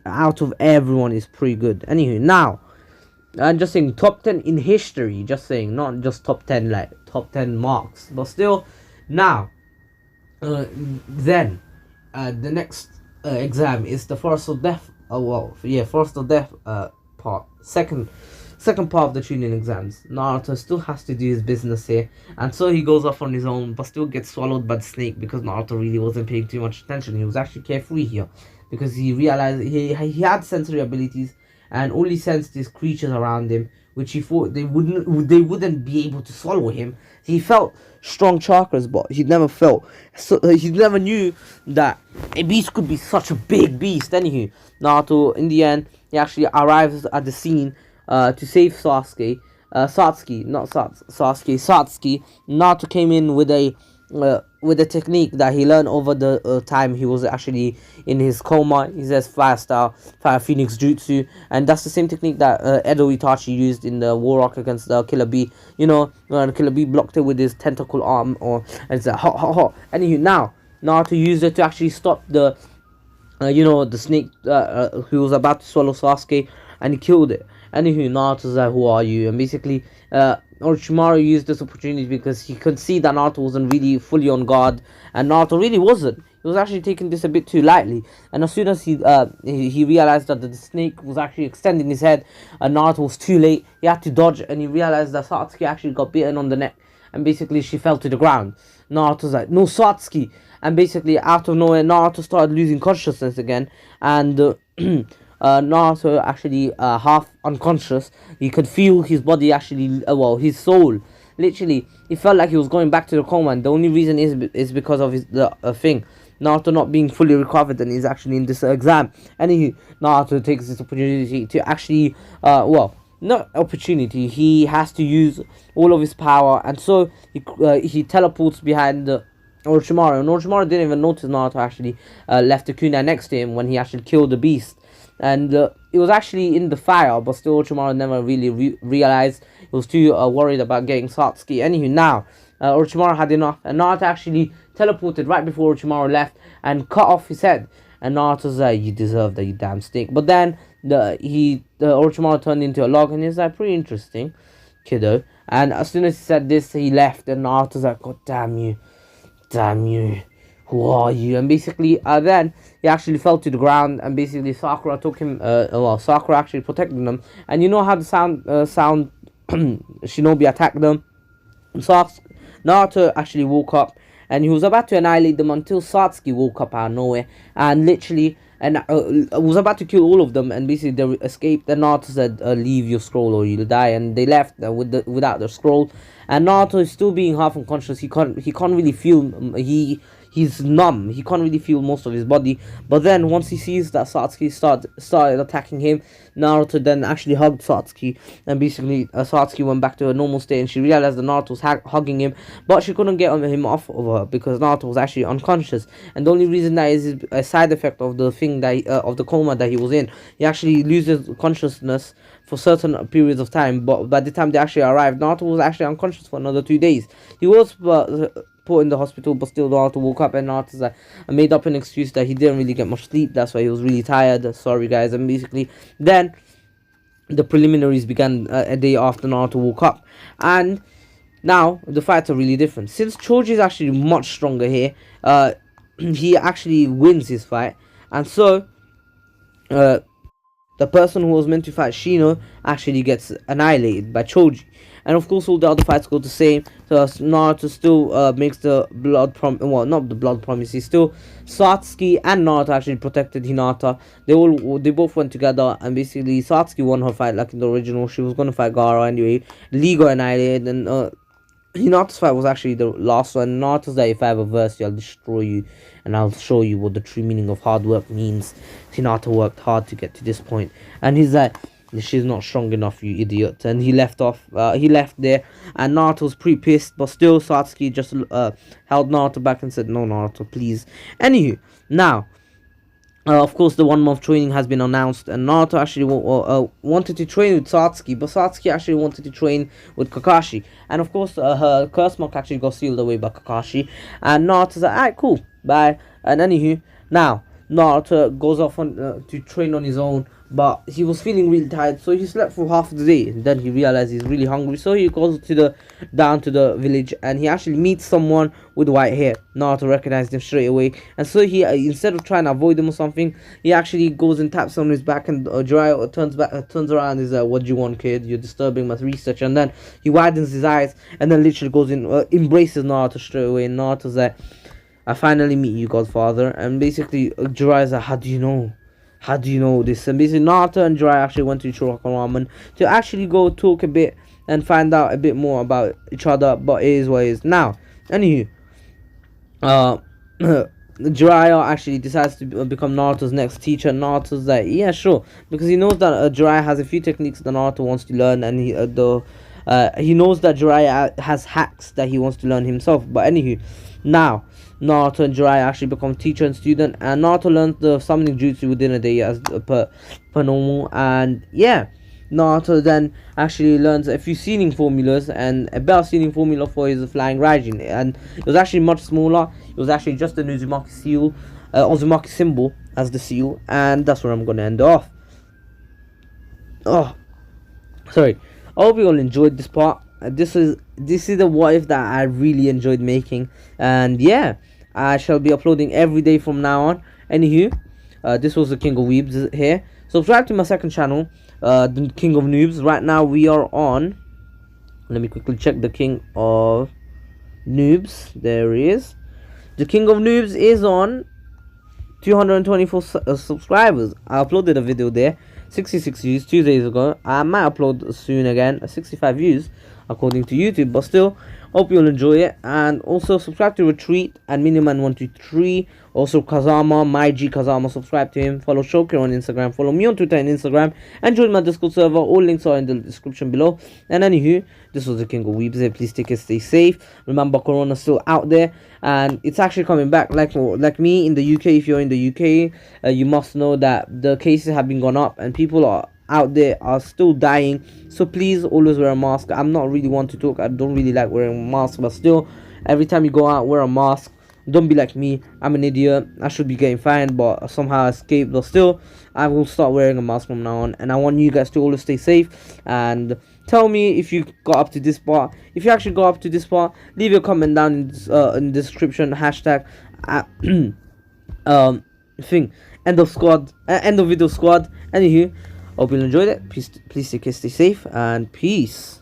out of everyone is pretty good. Anywho, now, I'm just saying top 10 in history, just saying, not just top 10 like top 10 marks, but still. Now then the next exam is the Forest of Death. Forest of Death part, second part of the Chunin exams. Naruto still has to do his business here, and so he goes off on his own, but still gets swallowed by the snake, because Naruto really wasn't paying too much attention. He was actually carefree here, because he realized he had sensory abilities, and only sensed these creatures around him, which he thought they wouldn't be able to swallow him. He felt strong chakras, but he never knew that a beast could be such a big beast. Anywho, Naruto, in the end, he actually arrives at the scene to save Satsuki. Naruto came in with a technique that he learned over the time he was actually in his coma. He says Fire Phoenix Jutsu, and that's the same technique that Edo Itachi used in the War Arc against the Killer Bee. You know, when Killer Bee blocked it with his tentacle arm, and it's like hot. Anywho, now Naruto used it to actually stop the the snake who was about to swallow Sasuke, and he killed it. Anywho, Naruto's like, who are you? And basically, Orochimaru used this opportunity because he could see that Naruto wasn't really fully on guard, and Naruto really wasn't. he was actually taking this a bit too lightly. And as soon as he realized that the snake was actually extending his head, Naruto was too late. He had to dodge, and he realized that Satsuki actually got bitten on the neck, and basically she fell to the ground. Naruto's like, no, Satsuki. And basically out of nowhere, Naruto started losing consciousness again, and Naruto actually half unconscious. He could feel his body actually, his soul. Literally, he felt like he was going back to the coma, and the only reason is because of the thing. Naruto not being fully recovered, and he's actually in this exam. And Naruto takes this opportunity to actually, not opportunity. He has to use all of his power, and so he teleports behind Orochimaru. And Orochimaru didn't even notice Naruto actually left the kunai next to him when he actually killed the beast. And it was actually in the fire, but still Orochimaru never really realized. He was too worried about getting Satsuki. Anywho, now Orochimaru had enough, and Naruto actually teleported right before Orochimaru left and cut off his head. And Naruto's like, you deserve that, you damn snake. But then Orochimaru turned into a log, and he's like, pretty interesting, kiddo. And as soon as he said this, he left, and Naruto's like, God damn you, who are you? And basically then he actually fell to the ground, and basically Sakura took him, Sakura actually protected him. And you know how the sound Shinobi attacked them? So Naruto actually woke up, and he was about to annihilate them until Satsuki woke up out of nowhere and literally was about to kill all of them, and basically they escaped. And Naruto said, leave your scroll or you'll die, and they left without their scroll. And Naruto is still being half unconscious. He can't really feel, he's numb. He can't really feel most of his body. But then once he sees that Satsuki started attacking him, Naruto then actually hugged Satsuki, and basically Satsuki went back to her normal state, and she realized that Naruto was hugging him, but she couldn't get him off of her because Naruto was actually unconscious. And the only reason that is a side effect of the thing that of the coma that he was in. He actually loses consciousness for certain periods of time, but by the time they actually arrived, Naruto was actually unconscious for another 2 days. He was put in the hospital, but still Naruto woke up, and Naruto made up an excuse that he didn't really get much sleep, that's why he was really tired. Sorry guys. And basically then the preliminaries began a day after Naruto woke up, and now the fights are really different. Since Choji is actually much stronger here, he actually wins his fight, and so the person who was meant to fight Shino actually gets annihilated by Choji. And of course all the other fights go the same. So Naruto still makes the blood promise, well, not the blood promise, he still, Satsuki and Naruto actually protected Hinata. They both went together, and basically Satsuki won her fight like in the original. She was gonna fight Gaara anyway. Lee got annihilated, and Hinata's fight was actually the last one. Naruto's like, if I ever verse you, I'll destroy you, and I'll show you what the true meaning of hard work means. Hinata worked hard to get to this point, and he's like, she's not strong enough, you idiot. And he left there, and Naruto was pretty pissed, but still Satsuki just held Naruto back and said, no Naruto, please. Anywho, now of course the 1 month training has been announced, and Naruto actually wanted to train with Satsuki, but Satsuki actually wanted to train with Kakashi. And of course her curse mark actually got sealed away by Kakashi, and Naruto's like, alright, cool, bye. And anywho, now Naruto goes off to train on his own, but he was feeling really tired, so he slept for half the day. And then he realized he's really hungry, so he goes down to the village, and he actually meets someone with white hair. Naruto recognized him straight away, and so he instead of trying to avoid him or something, he actually goes and taps on his back, and Jiraiya turns around and is like, what do you want, kid? You're disturbing my research. And then he widens his eyes, and then literally goes in, embraces Naruto straight away. And Naruto's like, I finally meet you, Godfather. And basically Jiraiya's like, how do you know this? And basically Naruto and Jiraiya actually went to Ichiro Ramen to actually go talk a bit and find out a bit more about each other, but it is what it is. Now, anywho, Jiraiya actually decides to become Naruto's next teacher. Naruto's like, yeah, sure, because he knows that Jiraiya has a few techniques that Naruto wants to learn, and he knows that Jiraiya has hacks that he wants to learn himself. But anywho, now Naruto and Jiraiya actually become teacher and student, and Naruto learns the summoning jutsu within a day as per normal. And yeah, Naruto then actually learns a few sealing formulas, and a better sealing formula for his flying Raijin, and it was actually much smaller. It was actually just the Uzumaki seal, Uzumaki symbol as the seal, and that's where I'm gonna end off. Oh, sorry. I hope you all enjoyed this part. This is the what if that I really enjoyed making, and yeah, I shall be uploading every day from now on. Anywho, this was the King of Weebs here. Subscribe to my second channel, the King of Noobs. Right now we are on. Let me quickly check the King of Noobs. There he is. The King of Noobs is on 224 subscribers. I uploaded a video there, 66 views 2 days ago. I might upload soon again, 65 views according to YouTube, but still, hope you'll enjoy it. And also subscribe to Ratreet and Miniman123. Also Kazama, my G Kazama, subscribe to him. Follow Shoker on Instagram, follow me on Twitter and Instagram, and join my Discord server. All links are in the description below. And anywho, this was the King of Weebs here. Please take care, stay safe. Remember, Corona's still out there, and it's actually coming back. Like me in the UK, if you're in the UK, you must know that the cases have been gone up, and people are out there are still dying. So please always wear a mask. I'm not really one to talk. I don't really like wearing a mask, but still, every time you go out, wear a mask. Don't be like me. I'm an idiot. I should be getting fined, but somehow I escaped. But still, I will start wearing a mask from now on. And I want you guys to always stay safe. And tell me if you got up to this part. If you actually got up to this part, leave your comment down in the description. Hashtag thing. End of squad. End of video squad. Anywho, hope you enjoyed it. Please take care, stay safe, and peace.